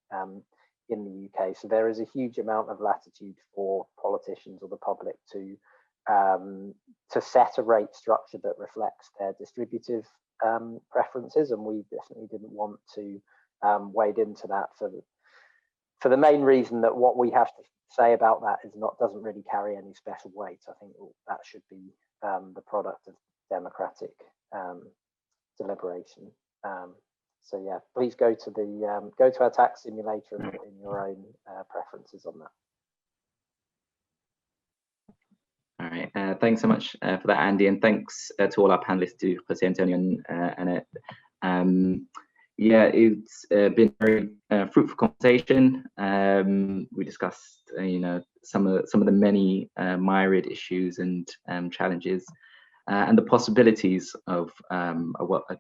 C: in the UK. So there is a huge amount of latitude for politicians or the public to set a rate structure that reflects their distributive preferences, and we definitely didn't want to wade into that for the main reason that what we have to say about that doesn't really carry any special weight. I think that should be the product of democratic deliberation. So yeah, please go to our tax simulator and put in your own preferences on that.
A: All right, thanks so much for that, Andy, and thanks to all our panelists, to Jose Antonio and Annette. Yeah, it's been a very fruitful conversation. We discussed, some of the many myriad issues and challenges, and the possibilities of a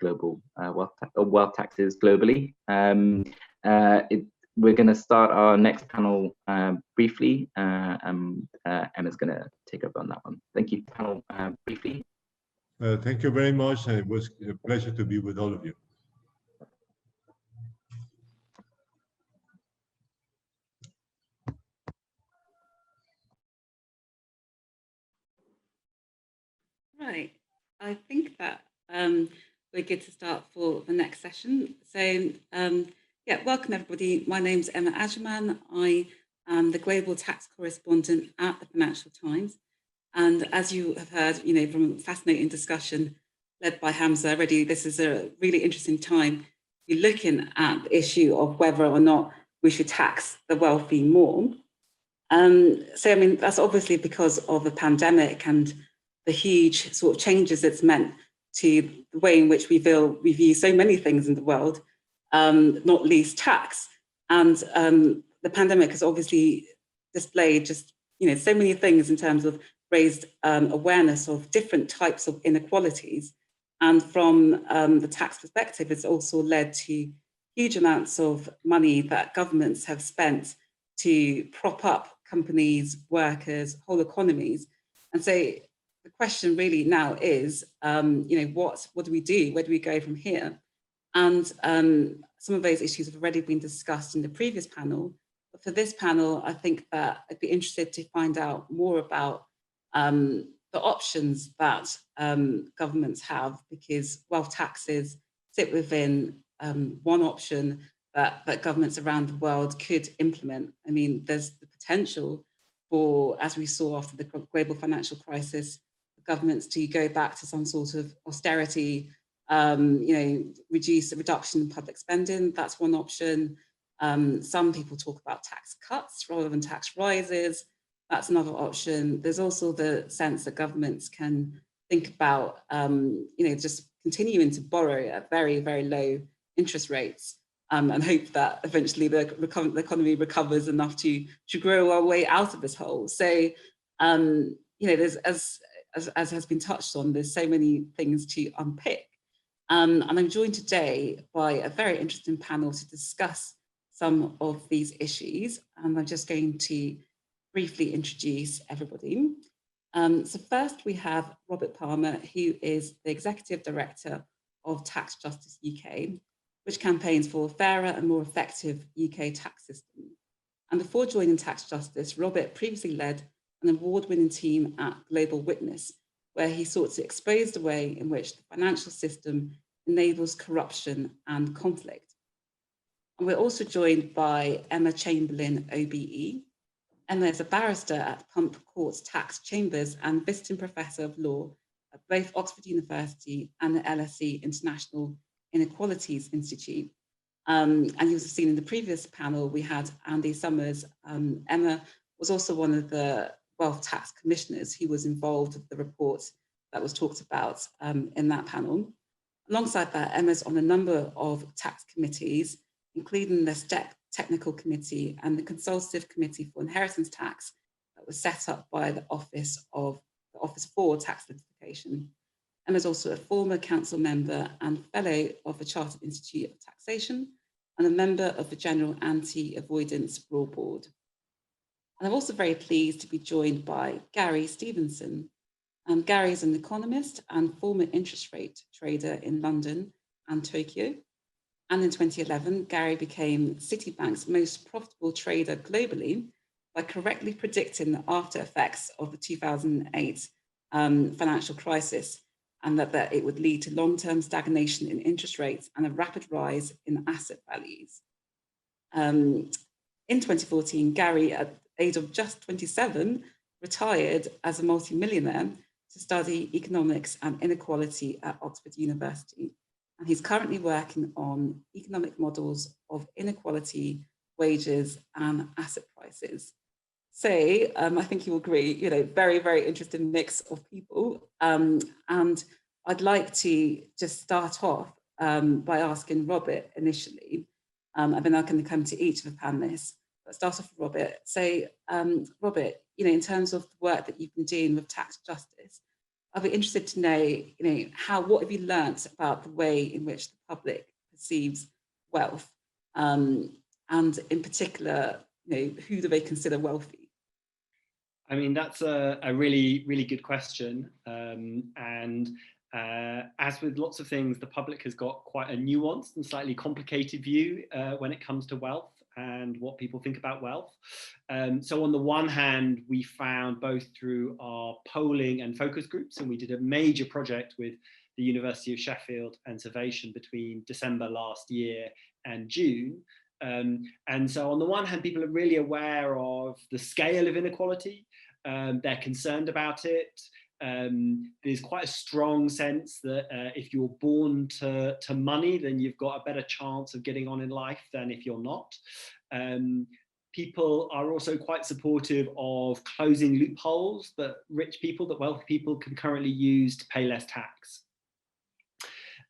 A: global wealth taxes globally. We're going to start our next panel briefly. Emma's going to take over on that one. Thank you, panel, briefly.
B: Thank you very much. It was a pleasure to be with all of you.
E: Right, I think that we're good to start for the next session. So yeah, welcome everybody. My name's Emma Agerman. I am the Global Tax Correspondent at the Financial Times. And as you have heard, from a fascinating discussion led by Hamza already, this is a really interesting time. You're looking at the issue of whether or not we should tax the wealthy more. So, I mean, that's obviously because of the pandemic and the huge sort of changes it's meant to the way in which we view so many things in the world, not least tax. And the pandemic has obviously displayed just, so many things in terms of raised awareness of different types of inequalities. And from the tax perspective, it's also led to huge amounts of money that governments have spent to prop up companies, workers, whole economies. And so the question really now is, what do we do? Where do we go from here? And some of those issues have already been discussed in the previous panel. But for this panel, I think that I'd be interested to find out more about the options that governments have, because wealth taxes sit within one option that governments around the world could implement. I mean, there's the potential for, as we saw after the global financial crisis, governments to go back to some sort of austerity, reduction in public spending. That's one option. Some people talk about tax cuts rather than tax rises. That's another option. There's also the sense that governments can think about, just continuing to borrow at very, very low interest rates, and hope that eventually the economy recovers enough to grow our way out of this hole. So, there's, as has been touched on, there's so many things to unpick. And I'm joined today by a very interesting panel to discuss some of these issues. And I'm just going to briefly introduce everybody. So first we have Robert Palmer, who is the Executive Director of Tax Justice UK, which campaigns for a fairer and more effective UK tax system. And before joining Tax Justice, Robert previously led an award-winning team at Global Witness, where he sought to expose the way in which the financial system enables corruption and conflict. And we're also joined by Emma Chamberlain, OBE, Emma is a barrister at Pump Court Tax Chambers and visiting professor of law at both Oxford University and the LSE International Inequalities Institute. And you will have seen in the previous panel, we had Andy Summers. Emma was also one of the Wealth Tax Commissioners who was involved with the report that was talked about in that panel. Alongside that, Emma's on a number of tax committees, including the STEP Technical Committee and the Consultative Committee for Inheritance Tax that was set up by the Office for Tax Litigation. Emma's also a former council member and fellow of the Chartered Institute of Taxation and a member of the General Anti-Avoidance Rule Board. And I'm also very pleased to be joined by Gary Stevenson. Gary is an economist and former interest rate trader in London and Tokyo. And in 2011, Gary became Citibank's most profitable trader globally by correctly predicting the after effects of the 2008 financial crisis, and that it would lead to long-term stagnation in interest rates and a rapid rise in asset values. In 2014, Gary, at the age of just 27, retired as a multimillionaire to study economics and inequality at Oxford University. And he's currently working on economic models of inequality, wages, and asset prices. So I think you'll agree, very, very interesting mix of people. And I'd like to just start off by asking Robert initially, and then I'm going to come to each of the panelists. But start off with Robert. So Robert, in terms of the work that you've been doing with tax justice, I'd be interested to know, what have you learnt about the way in which the public perceives wealth, and in particular, who do they consider wealthy?
F: I mean, that's a really, really good question. As with lots of things, the public has got quite a nuanced and slightly complicated view when it comes to wealth and what people think about wealth. So on the one hand, we found both through our polling and focus groups, and we did a major project with the University of Sheffield and Survation between December last year and June. And so on the one hand, people are really aware of the scale of inequality. They're concerned about it. There's quite a strong sense that if you're born to money, then you've got a better chance of getting on in life than if you're not. People are also quite supportive of closing loopholes that rich people, that wealthy people can currently use to pay less tax.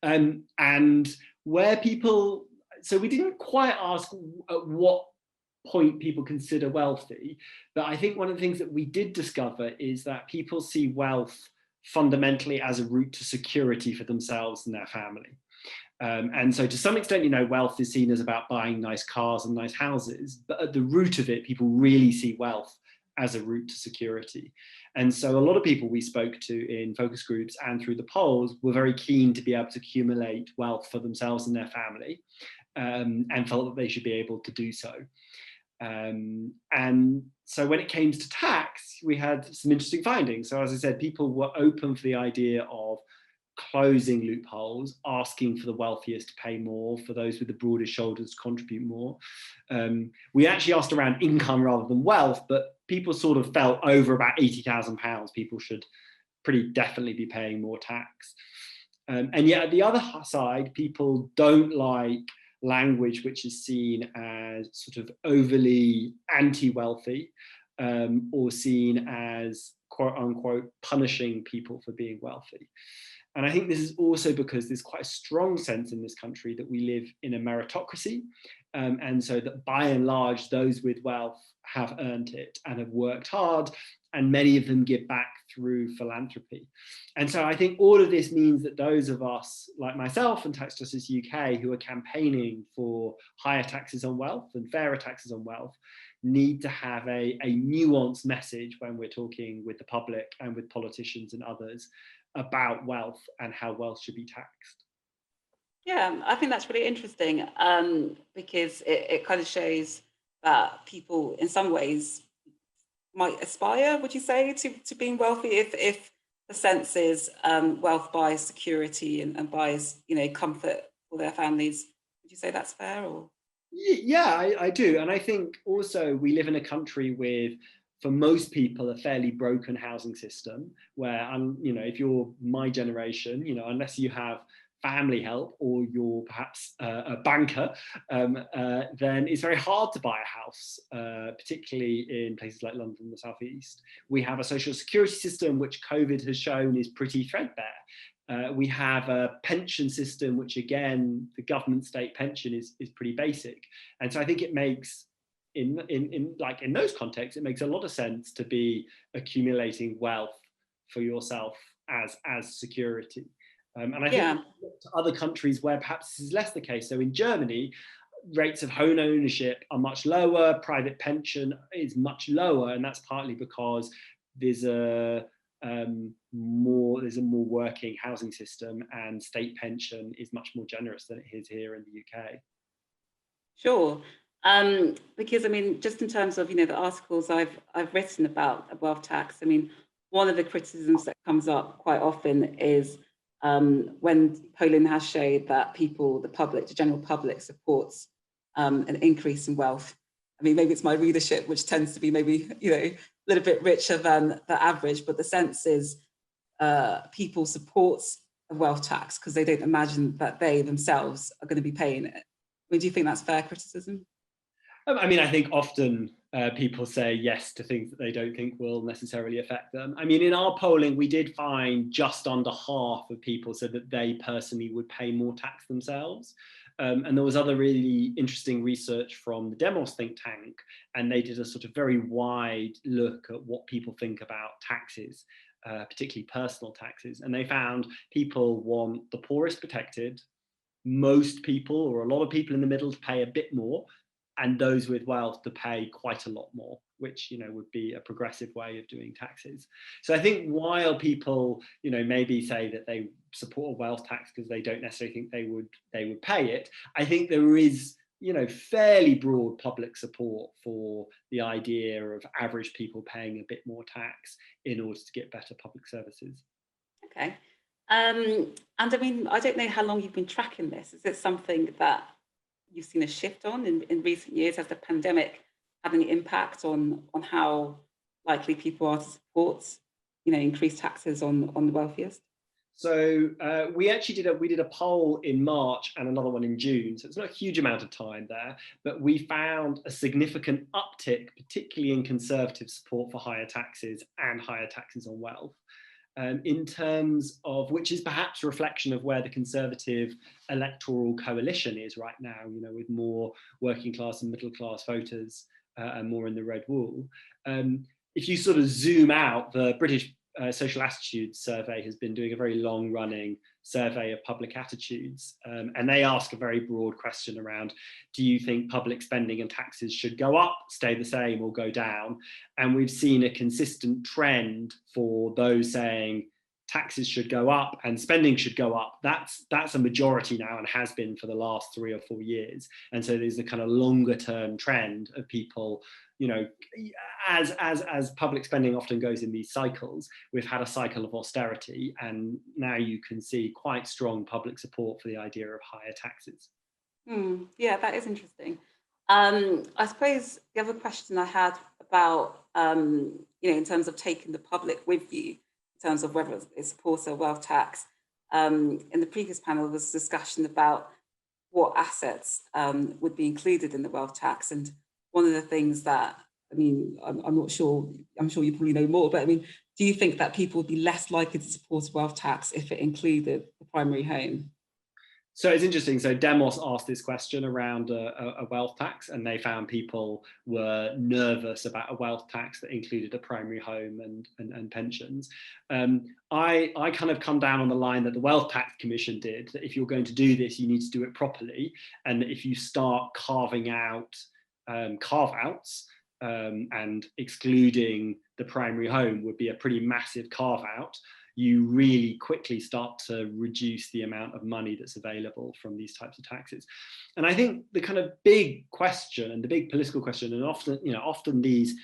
F: And where people, so we didn't quite ask at what point people consider wealthy, but I think one of the things that we did discover is that people see wealth fundamentally as a route to security for themselves and their family. And so to some extent, wealth is seen as about buying nice cars and nice houses, but at the root of it, people really see wealth as a route to security. And so a lot of people we spoke to in focus groups and through the polls were very keen to be able to accumulate wealth for themselves and their family, and felt that they should be able to do so. And so when it came to tax, we had some interesting findings. So as I said, people were open for the idea of closing loopholes, asking for the wealthiest to pay more, for those with the broadest shoulders to contribute more. We actually asked around income rather than wealth, but people sort of felt over about £80,000 people should pretty definitely be paying more tax. And yet at the other side, people don't like language which is seen as sort of overly anti-wealthy, or seen as quote unquote punishing people for being wealthy. And I think this is also because there's quite a strong sense in this country that we live in a meritocracy, and so that by and large those with wealth have earned it and have worked hard, and many of them give back through philanthropy. And so I think all of this means that those of us like myself and Tax Justice UK who are campaigning for higher taxes on wealth and fairer taxes on wealth need to have a nuanced message when we're talking with the public and with politicians and others about wealth and how wealth should be taxed.
E: Yeah, I think that's really interesting, because it kind of shows that people in some ways might aspire, would you say, to being wealthy if the sense is wealth buys security and buys, comfort for their families. Would you say that's fair? Or
F: Yeah, I do. And I think also we live in a country with, for most people, a fairly broken housing system where, you know, if you're my generation, you know, unless you have family help or you're perhaps a banker, then it's very hard to buy a house, particularly in places like London and the Southeast. We have a social security system which COVID has shown is pretty threadbare. We have a pension system which, again, the government state pension is pretty basic. And so I think it makes, in those contexts, it makes a lot of sense to be accumulating wealth for yourself as security. And I think to other countries where perhaps this is less the case. So in Germany, rates of home ownership are much lower, private pension is much lower, and that's partly because there's a more working housing system, and state pension is much more generous than it is here in the UK.
E: Sure. Because I mean, just in terms of, you know, the articles I've written about a wealth tax, I mean, one of the criticisms that comes up quite often is when polling has showed that the public, the general public, supports an increase in wealth. I mean, maybe it's my readership, which tends to be maybe, you know, a little bit richer than the average, but the sense is people support a wealth tax because they don't imagine that they themselves are going to be paying it. I mean, do you think that's fair criticism?
F: I mean, I think often people say yes to things that they don't think will necessarily affect them. I mean, in our polling, we did find just under half of people said that they personally would pay more tax themselves. And there was other really interesting research from the Demos think tank, and they did a sort of very wide look at what people think about taxes, particularly personal taxes. And they found people want the poorest protected, most people, or a lot of people in the middle, to pay a bit more, and those with wealth to pay quite a lot more, which, you know, would be a progressive way of doing taxes. So I think while people, you know, maybe say that they support a wealth tax because they don't necessarily think they would pay it, I think there is, you know, fairly broad public support for the idea of average people paying a bit more tax in order to get better public services.
E: Okay. And I mean, I don't know how long you've been tracking this. Is it something that you've seen a shift on in recent years? Has the pandemic had any impact on how likely people are to support, you know, increased taxes on the wealthiest?
F: So we actually did a poll in March and another one in June. So it's not a huge amount of time there, but we found a significant uptick, particularly in Conservative support for higher taxes and higher taxes on wealth. In terms of, which is perhaps a reflection of where the Conservative electoral coalition is right now, you know, with more working class and middle class voters and more in the red wall. If you sort of zoom out, the British Social Attitudes Survey has been doing a very long running survey of public attitudes, and they ask a very broad question around, do you think public spending and taxes should go up, stay the same, or go down? And we've seen a consistent trend for those saying taxes should go up and spending should go up. That's a majority now and has been for the last 3 or 4 years. And so there's a kind of longer term trend of people, you know, as public spending often goes in these cycles, we've had a cycle of austerity, and now you can see quite strong public support for the idea of higher taxes.
E: Yeah, that is interesting. I suppose the other question I had about, you know, in terms of taking the public with you, in terms of whether it supports a wealth tax, in the previous panel there was discussion about what assets would be included in the wealth tax. And one of the things that, I mean, I'm not sure, I'm sure you probably know more, but I mean, do you think that people would be less likely to support a wealth tax if it included the primary home?
F: So it's interesting. So Demos asked this question around a wealth tax, and they found people were nervous about a wealth tax that included a primary home and pensions. I kind of come down on the line that the Wealth Tax Commission did, that if you're going to do this, you need to do it properly. And if you start carving out carve-outs and excluding the primary home would be a pretty massive carve-out, you really quickly start to reduce the amount of money that's available from these types of taxes. And I think the kind of big question and the big political question, and often these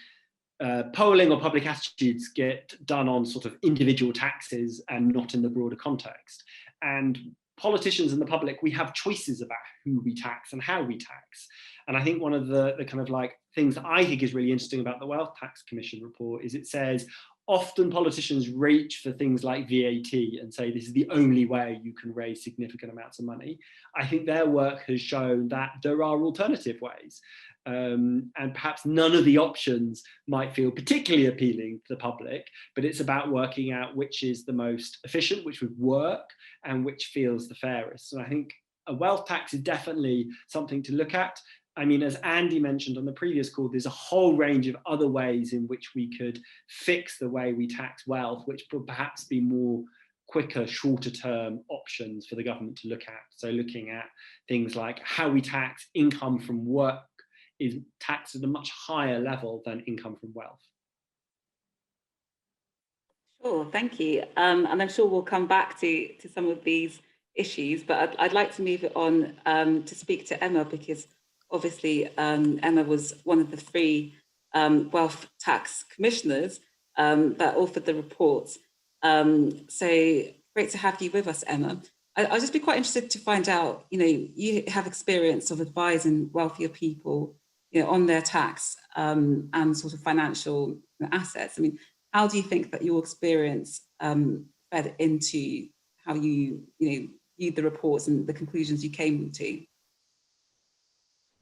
F: polling or public attitudes get done on sort of individual taxes and not in the broader context. And politicians and the public, we have choices about who we tax and how we tax. And I think one of the kind of like things that I think is really interesting about the Wealth Tax Commission report is it says often politicians reach for things like VAT and say this is the only way you can raise significant amounts of money. I think their work has shown that there are alternative ways. And perhaps none of the options might feel particularly appealing to the public, but it's about working out which is the most efficient, which would work, and which feels the fairest. And I think a wealth tax is definitely something to look at. I mean, as Andy mentioned on the previous call, there's a whole range of other ways in which we could fix the way we tax wealth, which would perhaps be more quicker, shorter term options for the government to look at. So looking at things like how we tax income from work is taxed at a much higher level than income from wealth.
E: Sure, thank you. And I'm sure we'll come back to some of these issues, but I'd like to move it on to speak to Emma, because obviously Emma was one of the 3 wealth tax commissioners that authored the report. So great to have you with us, Emma. I'll just be quite interested to find out, you know, you have experience of advising wealthier people, you know, on their tax and sort of financial assets. I mean, how do you think that your experience fed into how you viewed the reports and the conclusions you came to?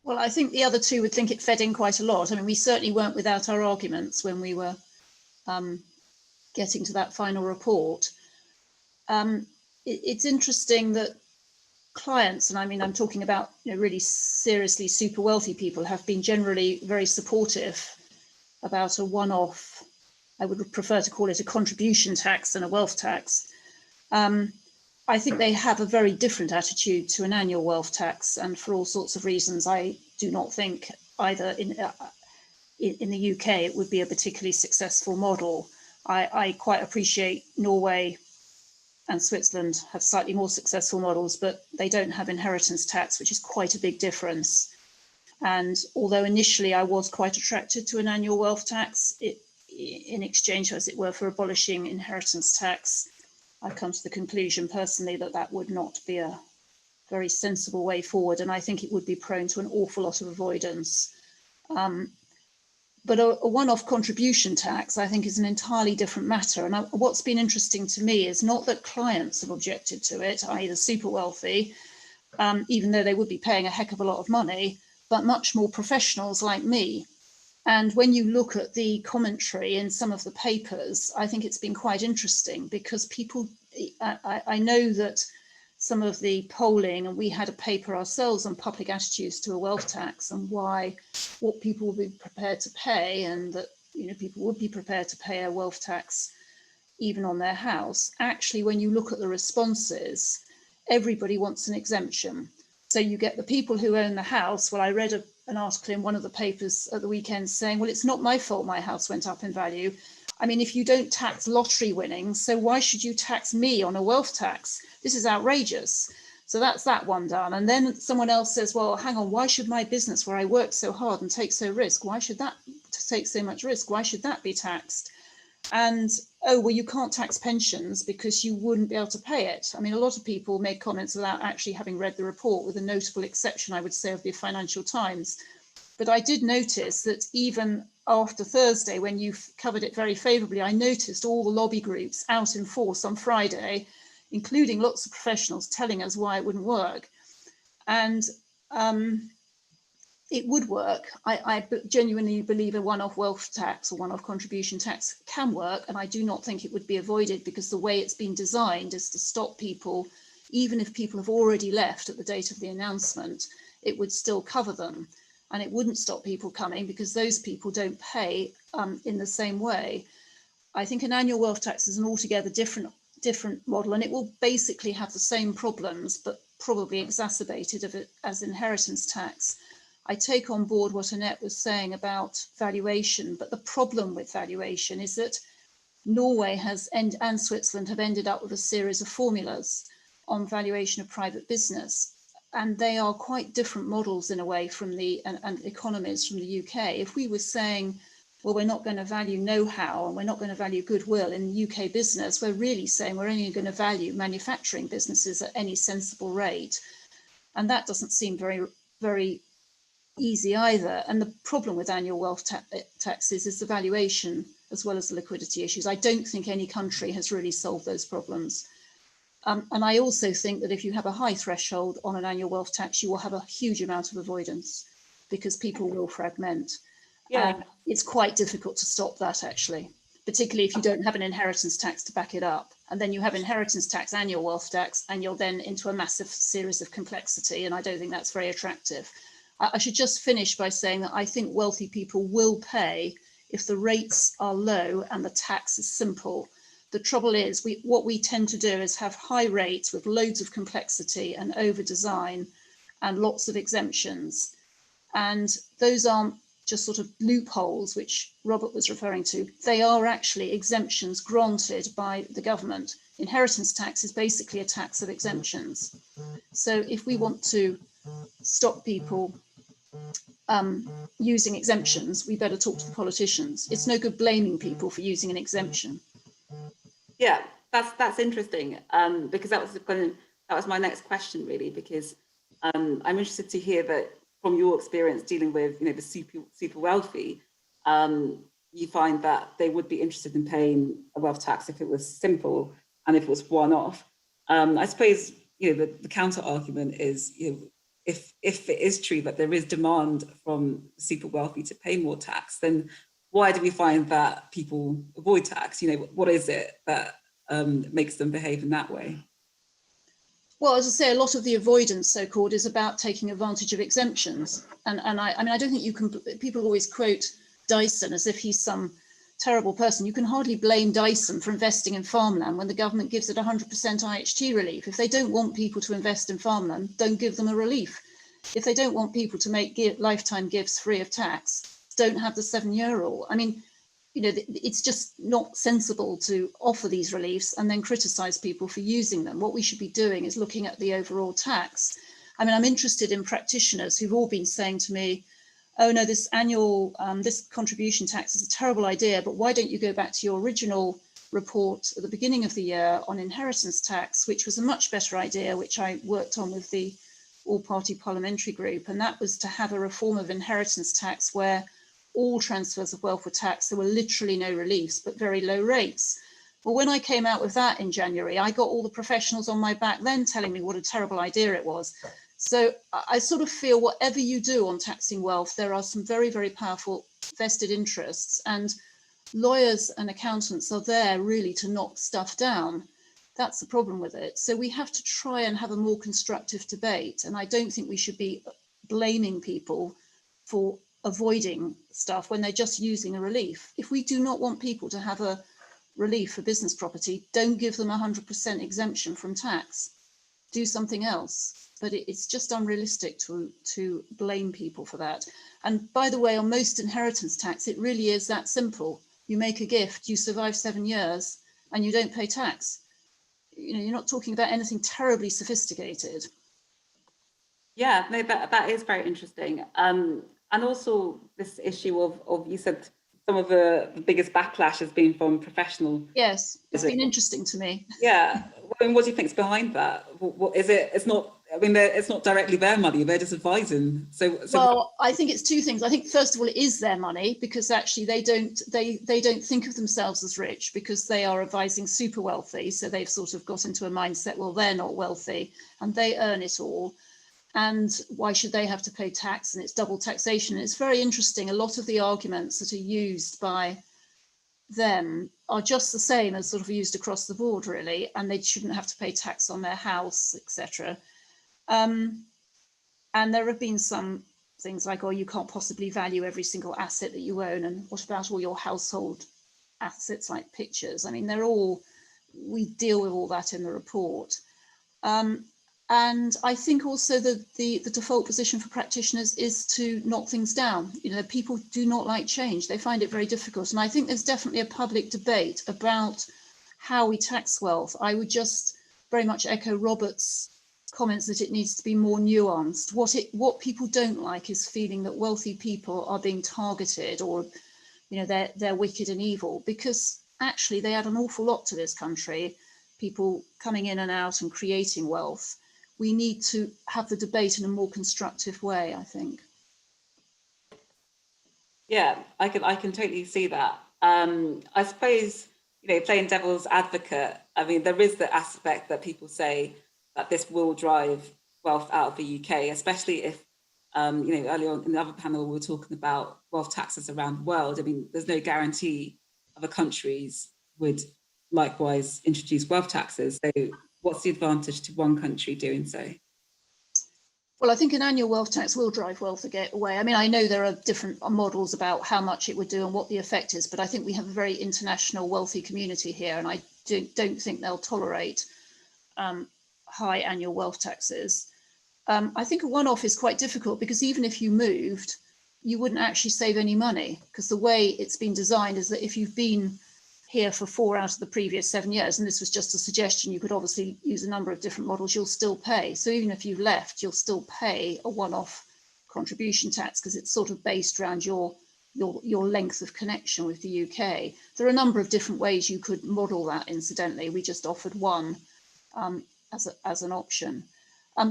G: Well, I think the other 2 would think it fed in quite a lot. I mean, we certainly weren't without our arguments when we were getting to that final report. It's interesting that clients, and I mean, I'm talking about, you know, really seriously super wealthy people, have been generally very supportive about a one-off, I would prefer to call it a contribution tax than a wealth tax. I think they have a very different attitude to an annual wealth tax, and for all sorts of reasons, I do not think either in the UK it would be a particularly successful model. I quite appreciate Norway and Switzerland have slightly more successful models, but they don't have inheritance tax, which is quite a big difference. And although initially I was quite attracted to an annual wealth tax, in exchange, as it were, for abolishing inheritance tax, I've come to the conclusion personally that that would not be a very sensible way forward, and I think it would be prone to an awful lot of avoidance. But a one-off contribution tax, I think, is an entirely different matter. And what's been interesting to me is not that clients have objected to it, i.e. the super wealthy, even though they would be paying a heck of a lot of money, but much more professionals like me. And when you look at the commentary in some of the papers, I think it's been quite interesting because people, I know that some of the polling, and we had a paper ourselves on public attitudes to a wealth tax and what people would be prepared to pay, and that, you know, people would be prepared to pay a wealth tax even on their house. Actually, when you look at the responses, everybody wants an exemption. So you get the people who own the house. Well, I read an article in one of the papers at the weekend saying, well, it's not my fault my house went up in value. I mean, if you don't tax lottery winnings, so why should you tax me on a wealth tax? This is outrageous. So that's that one done. And then someone else says, well, hang on, why should my business where I work so hard and take so risk, why should that take so much risk? Why should that be taxed? And, oh, well, you can't tax pensions because you wouldn't be able to pay it. I mean, a lot of people made comments without actually having read the report, with a notable exception, I would say, of the Financial Times. But I did notice that even after Thursday, when you covered it very favourably, I noticed all the lobby groups out in force on Friday, including lots of professionals telling us why it wouldn't work. And it would work. I genuinely believe a one-off wealth tax or one-off contribution tax can work, and I do not think it would be avoided, because the way it's been designed is to stop people, even if people have already left at the date of the announcement, it would still cover them. And it wouldn't stop people coming because those people don't pay in the same way. I think an annual wealth tax is an altogether different model, and it will basically have the same problems, but probably exacerbated as inheritance tax. I take on board what Annette was saying about valuation, but the problem with valuation is that Norway and Switzerland have ended up with a series of formulas on valuation of private business. And they are quite different models in a way from and economies from the UK. If we were saying well, we're not going to value know-how and we're not going to value goodwill in UK business, we're really saying we're only going to value manufacturing businesses at any sensible rate. And that doesn't seem very, very easy either. And the problem with annual wealth taxes is the valuation as well as the liquidity issues. I don't think any country has really solved those problems. And I also think that if you have a high threshold on an annual wealth tax, you will have a huge amount of avoidance because people will fragment.
E: Yeah,
G: it's quite difficult to stop that, actually, particularly if you don't have an inheritance tax to back it up. And then you have inheritance tax, annual wealth tax, and you're then into a massive series of complexity. And I don't think that's very attractive. I should just finish by saying that I think wealthy people will pay if the rates are low and the tax is simple. The trouble is, what we tend to do is have high rates with loads of complexity and over design and lots of exemptions. And those aren't just sort of loopholes, which Robert was referring to. They are actually exemptions granted by the government. Inheritance tax is basically a tax of exemptions. So if we want to stop people using exemptions, we better talk to the politicians. It's no good blaming people for using an exemption.
E: Yeah, that's interesting, because that was my next question, really, because I'm interested to hear that from your experience dealing with the super wealthy, you find that they would be interested in paying a wealth tax if it was simple and if it was one-off. I suppose the counter argument is if it is true that there is demand from super wealthy to pay more tax, then why do we find that people avoid tax? What is it that makes them behave in that way?
G: Well, as I say, a lot of the avoidance, so-called, is about taking advantage of exemptions. And I mean, I don't think you can, people always quote Dyson as if he's some terrible person. You can hardly blame Dyson for investing in farmland when the government gives it 100% IHT relief. If they don't want people to invest in farmland, don't give them a relief. If they don't want people to make lifetime gifts free of tax, don't have the 7-year rule. I mean, it's just not sensible to offer these reliefs and then criticize people for using them. What we should be doing is looking at the overall tax. I mean, I'm interested in practitioners who've all been saying to me, oh no, this annual, this contribution tax is a terrible idea, but why don't you go back to your original report at the beginning of the year on inheritance tax, which was a much better idea, which I worked on with the all-party parliamentary group. And that was to have a reform of inheritance tax where all transfers of wealth were taxed. There were literally no reliefs, but very low rates. Well, when I came out with that in January, I got all the professionals on my back then telling me what a terrible idea it was. So I sort of feel whatever you do on taxing wealth, there are some very, very powerful vested interests, and lawyers and accountants are there really to knock stuff down. That's the problem with it. So we have to try and have a more constructive debate. And I don't think we should be blaming people for avoiding stuff when they're just using a relief. If we do not want people to have a relief for business property, don't give them 100% exemption from tax. Do something else. But it's just unrealistic to blame people for that. And by the way, on most inheritance tax, it really is that simple. You make a gift, you survive 7 years, and you don't pay tax. You're not talking about anything terribly sophisticated.
E: Yeah, no, that is very interesting. And also this issue of you said some of the biggest backlash has been from professional.
G: Yes, it's been interesting to me.
E: Yeah, I mean, what do you think's behind that? What is it? It's not. I mean, it's not directly their money; they're just advising. So
G: well, I think it's two things. I think first of all, it is their money because actually they don't think of themselves as rich because they are advising super wealthy. So they've sort of got into a mindset, well, they're not wealthy and they earn it all. And why should they have to pay tax? And it's double taxation. And it's very interesting. A lot of the arguments that are used by them are just the same as sort of used across the board, really. And they shouldn't have to pay tax on their house, etc. And there have been some things like, oh, you can't possibly value every single asset that you own. And what about all your household assets like pictures? I mean, we deal with all that in the report. And I think also that the default position for practitioners is to knock things down. People do not like change. They find it very difficult. And I think there's definitely a public debate about how we tax wealth. I would just very much echo Robert's comments that it needs to be more nuanced. What people don't like is feeling that wealthy people are being targeted or you know, they're wicked and evil, because actually they add an awful lot to this country, people coming in and out and creating wealth. We need to have the debate in a more constructive way, I think.
E: Yeah, I can totally see that. I suppose, you know, playing devil's advocate, I mean, there is the aspect that people say that this will drive wealth out of the UK, especially if, you know, earlier on in the other panel, we were talking about wealth taxes around the world. I mean, there's no guarantee other countries would likewise introduce wealth taxes. So what's the advantage to one country doing so?
G: Well, I think an annual wealth tax will drive wealth away. I mean, I know there are different models about how much it would do and what the effect is, but I think we have a very international wealthy community here, and I don't think they'll tolerate high annual wealth taxes. I think a one-off is quite difficult, because even if you moved, you wouldn't actually save any money, because the way it's been designed is that if you've been here for 4 out of the previous 7 years, and this was just a suggestion, you could obviously use a number of different models, you'll still pay. So even if you've left, you'll still pay a one-off contribution tax, because it's sort of based around your length of connection with the UK. There are a number of different ways you could model that, incidentally. We just offered one as an option.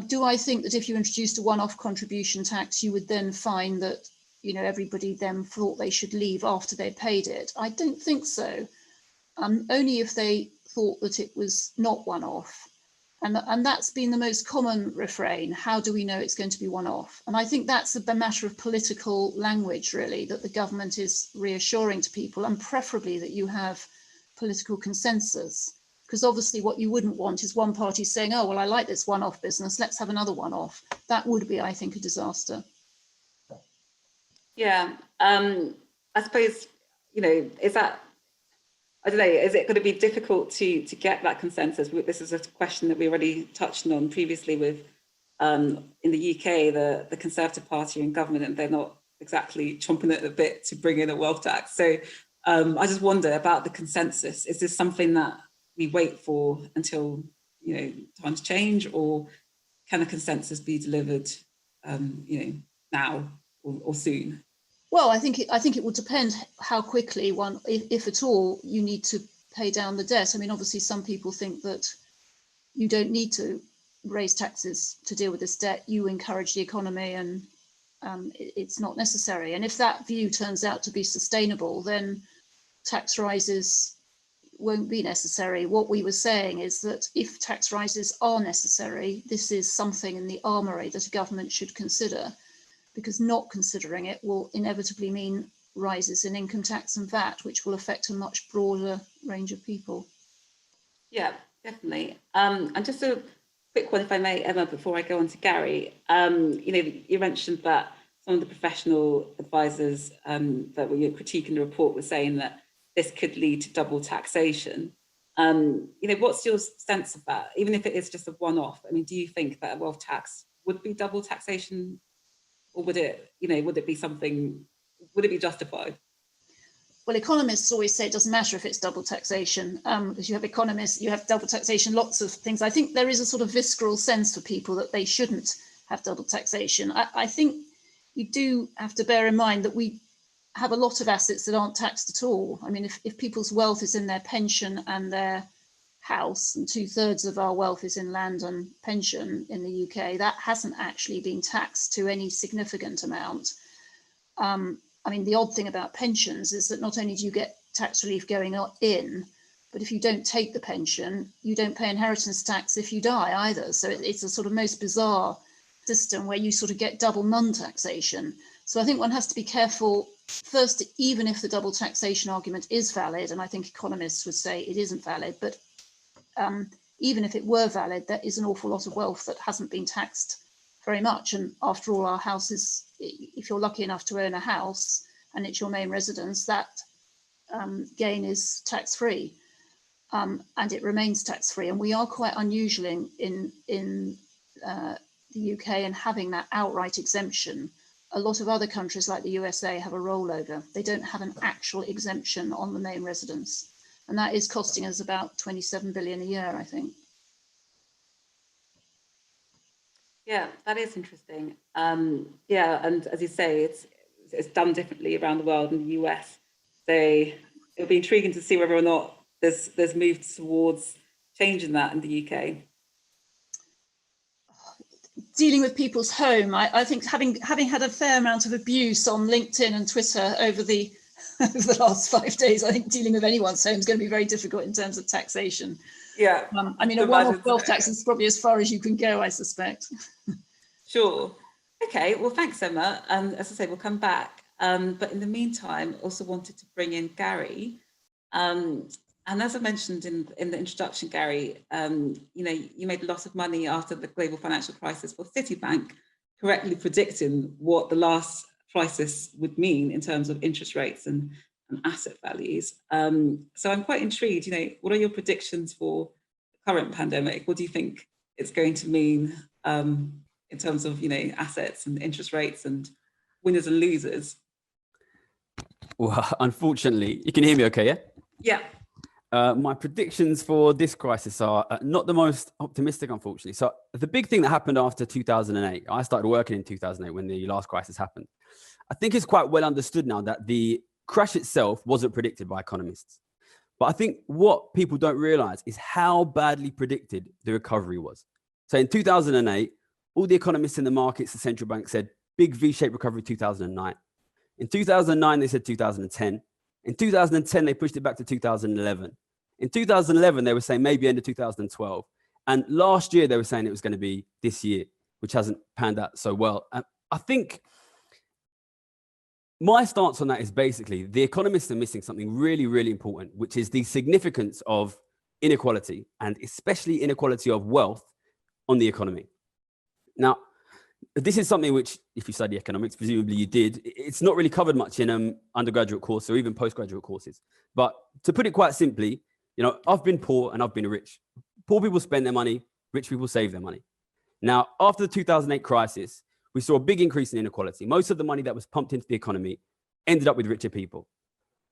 G: Do I think that if you introduced a one-off contribution tax, you would then find that, you know, everybody then thought they should leave after they paid it? I don't think so. Only if they thought that it was not one-off. And that's been the most common refrain. How do we know it's going to be one-off? And I think that's a matter of political language, really, that the government is reassuring to people, and preferably that you have political consensus. Because obviously what you wouldn't want is one party saying, oh, well, I like this one-off business, let's have another one-off. That would be, I think, a disaster.
E: Yeah, I suppose, you know, is that, I don't know, is it going to be difficult to get that consensus? This is a question that we already touched on previously with, in the UK, the Conservative Party in government, and they're not exactly chomping at the bit to bring in a wealth tax. So I just wonder about the consensus. Is this something that we wait for until, you know, times change, or can a consensus be delivered, you know, now or soon?
G: Well, I think it will depend how quickly one, if at all, you need to pay down the debt. I mean, obviously, some people think that you don't need to raise taxes to deal with this debt. You encourage the economy, and it's not necessary. And if that view turns out to be sustainable, then tax rises won't be necessary. What we were saying is that if tax rises are necessary, this is something in the armoury that a government should consider, because not considering it will inevitably mean rises in income tax and VAT, which will affect a much broader range of people.
E: Yeah, definitely. And just a quick one, if I may, Emma, before I go on to Gary. You know, you mentioned that some of the professional advisors that were critiquing the report were saying that this could lead to double taxation. You know, what's your sense of that? Even if it is just a one-off, I mean, do you think that a wealth tax would be double taxation? Or would it, you know, would it be something, would it be justified?
G: Well, economists always say it doesn't matter if it's double taxation, because you have economists, you have double taxation, lots of things. I think there is a sort of visceral sense for people that they shouldn't have double taxation. I think you do have to bear in mind that we have a lot of assets that aren't taxed at all. I mean, if people's wealth is in their pension and their house, and 2/3 of our wealth is in land and pension in the UK, that hasn't actually been taxed to any significant amount. I mean, the odd thing about pensions is that not only do you get tax relief going in, but if you don't take the pension, you don't pay inheritance tax if you die either. So it's a sort of most bizarre system where you sort of get double non-taxation. So I think one has to be careful first, even if the double taxation argument is valid, and I think economists would say it isn't valid, but even if it were valid, there is an awful lot of wealth that hasn't been taxed very much. And after all, our houses, if you're lucky enough to own a house and it's your main residence, that gain is tax-free, and it remains tax-free. And we are quite unusual in the UK in having that outright exemption. A lot of other countries like the USA have a rollover. They don't have an actual exemption on the main residence. And that is costing us about 27 billion a year, I think.
E: Yeah, that is interesting. Yeah, and as you say, it's done differently around the world. In the US, So it'll be intriguing to see whether or not there's moved towards changing that in the UK.
G: Dealing with people's home, I think having had a fair amount of abuse on LinkedIn and Twitter over the last 5 days, I think dealing with anyone's home is going to be very difficult in terms of taxation.
E: Yeah.
G: I mean, a one-off wealth tax is probably as far as you can go, I suspect.
E: Sure. Okay. Well, thanks, Emma. As I say, we'll come back. But in the meantime, also wanted to bring in Gary. And as I mentioned in the introduction, Gary, you made a lot of money after the global financial crisis for Citibank, correctly predicting what the last crisis would mean in terms of interest rates and asset values. So I'm quite intrigued, what are your predictions for the current pandemic? What do you think it's going to mean in terms of, assets and interest rates and winners and losers?
H: Well, unfortunately, you can hear me okay, yeah?
E: Yeah.
H: My predictions for this crisis are not the most optimistic, unfortunately. So the big thing that happened after 2008, I started working in 2008 when the last crisis happened. I think it's quite well understood now that the crash itself wasn't predicted by economists. But I think what people don't realize is how badly predicted the recovery was. So in 2008, all the economists in the markets, the central bank said, big V-shaped recovery 2009. In 2009, they said 2010. In 2010, they pushed it back to 2011. In 2011, they were saying maybe end of 2012. And last year, they were saying it was going to be this year, which hasn't panned out so well. I think my stance on that is basically the economists are missing something really, really important, which is the significance of inequality, and especially inequality of wealth on the economy. Now, this is something which, if you study economics, presumably you did, it's not really covered much in undergraduate courses or even postgraduate courses. But to put it quite simply, I've been poor and I've been rich. Poor people spend their money, rich people save their money. Now, after the 2008 crisis, we saw a big increase in inequality. Most of the money that was pumped into the economy ended up with richer people.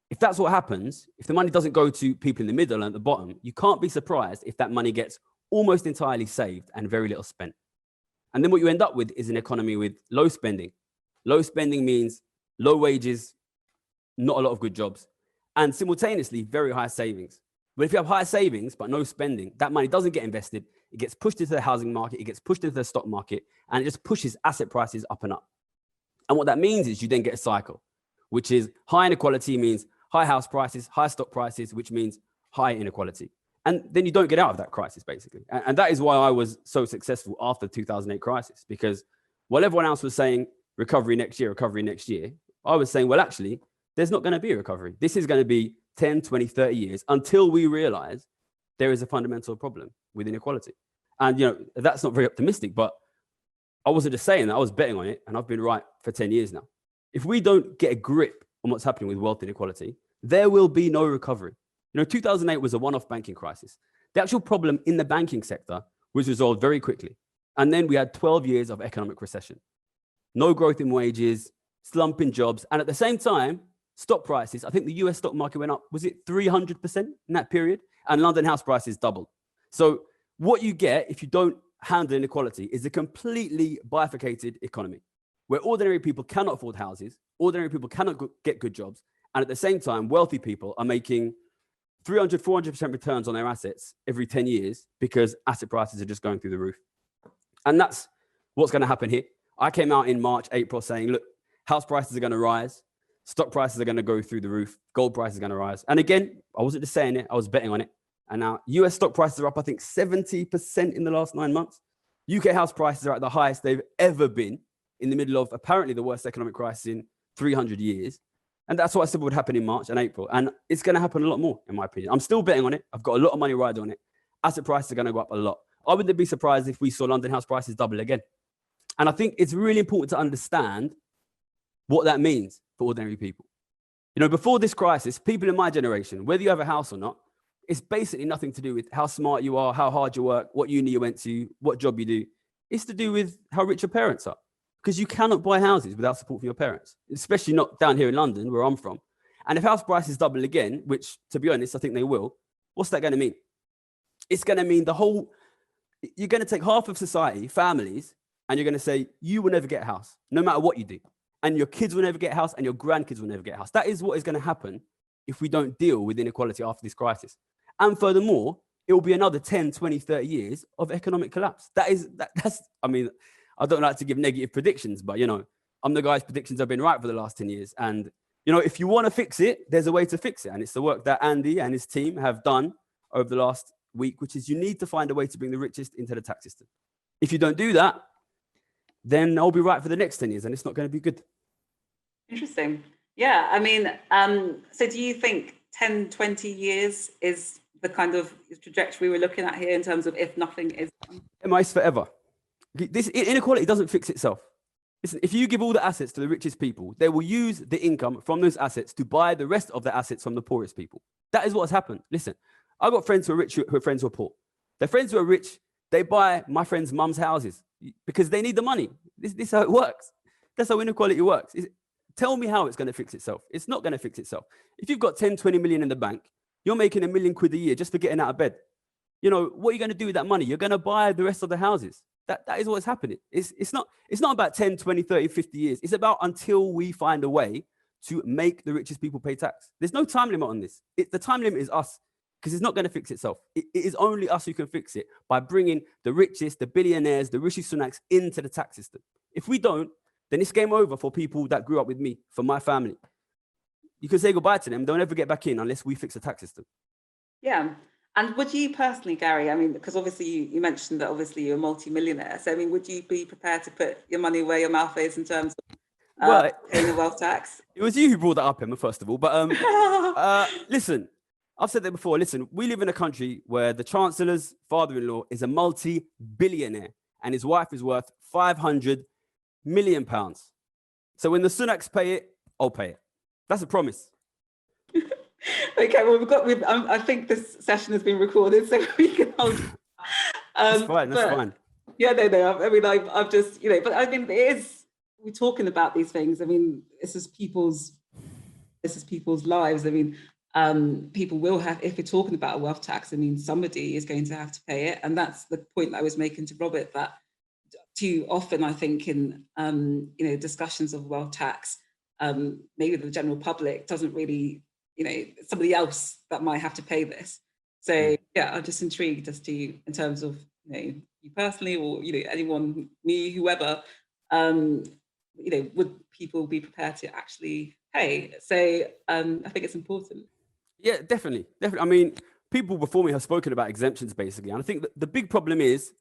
H: If that's what happens, if the money doesn't go to people in the middle and at the bottom, you can't be surprised if that money gets almost entirely saved and very little spent. And then what you end up with is an economy with low spending. Low spending means low wages, not a lot of good jobs, and simultaneously very high savings. But if you have high savings but no spending, that money doesn't get invested. It gets pushed into the housing market, it gets pushed into the stock market, and it just pushes asset prices up and up. And what that means is you then get a cycle, which is high inequality means high house prices, high stock prices, which means high inequality. And then you don't get out of that crisis, basically. And that is why I was so successful after the 2008 crisis, because while everyone else was saying recovery next year, I was saying, well, actually, there's not going to be a recovery. This is going to be 10, 20, 30 years until we realize there is a fundamental problem with inequality. And, that's not very optimistic, but I wasn't just saying that, I was betting on it, and I've been right for 10 years now. If we don't get a grip on what's happening with wealth inequality, there will be no recovery. 2008 was a one-off banking crisis. The actual problem in the banking sector was resolved very quickly. And then we had 12 years of economic recession. No growth in wages, slump in jobs. And at the same time, stock prices, I think the US stock market went up, was it 300% in that period? And London house prices doubled. So what you get if you don't handle inequality is a completely bifurcated economy where ordinary people cannot afford houses, ordinary people cannot get good jobs. And at the same time, wealthy people are making 300, 400% returns on their assets every 10 years because asset prices are just going through the roof. And that's what's going to happen here. I came out in March, April saying, look, house prices are going to rise. Stock prices are going to go through the roof. Gold prices are going to rise. And again, I wasn't just saying it, I was betting on it. And now US stock prices are up, I think 70% in the last 9 months. UK house prices are at the highest they've ever been in the middle of apparently the worst economic crisis in 300 years. And that's what I said would happen in March and April. And it's going to happen a lot more, in my opinion. I'm still betting on it. I've got a lot of money riding on it. Asset prices are going to go up a lot. I wouldn't be surprised if we saw London house prices double again. And I think it's really important to understand what that means for ordinary people. Before this crisis, people in my generation, whether you have a house or not, it's basically nothing to do with how smart you are, how hard you work, what uni you went to, what job you do. It's to do with how rich your parents are. Because you cannot buy houses without support from your parents, especially not down here in London, where I'm from. And if house prices double again, which, to be honest, I think they will, what's that going to mean? It's going to mean you're going to take half of society, families, and you're going to say, you will never get a house, no matter what you do. And your kids will never get a house, and your grandkids will never get a house. That is what is going to happen if we don't deal with inequality after this crisis. And furthermore, it will be another 10, 20, 30 years of economic collapse. That's, I mean, I don't like to give negative predictions, but, you know, I'm the guy's predictions have been right for the last 10 years. And, you know, if you want to fix it, there's a way to fix it. And it's the work that Andy and his team have done over the last week, which is you need to find a way to bring the richest into the tax system. If you don't do that, then I'll be right for the next 10 years and it's not going to be good.
E: Interesting. Yeah, I mean, so do you think 10, 20 years is the kind of trajectory we're looking at here in terms of if nothing is done?
H: It's forever. This inequality doesn't fix itself. Listen, if you give all the assets to the richest people, they will use the income from those assets to buy the rest of the assets from the poorest people. That is what's happened. Listen, I've got friends who are rich who are friends who are poor. Their friends who are rich, they buy my friends' mum's houses because they need the money. This is how it works. That's how inequality works. Tell me how it's going to fix itself. It's not going to fix itself. If you've got 10, 20 million in the bank, you're making £1 million a year just for getting out of bed. You know, what are you going to do with that money? You're going to buy the rest of the houses. That is what's happening. It's not about 10, 20, 30, 50 years. It's about until we find a way to make the richest people pay tax. There's no time limit on this. The time limit is us, because it's not going to fix itself. It is only us who can fix it by bringing the richest, the billionaires, the Rishi Sunaks into the tax system. If we don't, then it's game over for people that grew up with me, for my family. You can say goodbye to them. They'll never get back in unless we fix the tax system.
E: Yeah. And would you personally, Gary, I mean, because obviously you mentioned that obviously you're a multi-millionaire. So, I mean, would you be prepared to put your money where your mouth is in terms of paying the wealth tax?
H: It was you who brought that up, Emma, first of all. But listen, I've said that before. Listen, we live in a country where the Chancellor's father-in-law is a multi-billionaire and his wife is worth £500 million. So when the Sunaks pay it, I'll pay it. That's a promise.
E: Okay, well, I think this session has been recorded, so we can hold.
H: That's fine. That's fine.
E: Yeah, no. I mean, I've just, you know, but I mean, we're talking about these things. I mean, this is people's lives. I mean, people will have, if we're talking about a wealth tax, I mean, somebody is going to have to pay it, and that's the point that I was making to Robert. That too often, I think, in you know, discussions of wealth tax, maybe the general public doesn't really, you know, somebody else that might have to pay this. So yeah, I'm just intrigued as to, in terms of, you know, you personally, or, you know, anyone, me, whoever, you know, would people be prepared to actually pay? So I think it's important.
H: Yeah, definitely. I mean, people before me have spoken about exemptions basically. And I think the big problem is,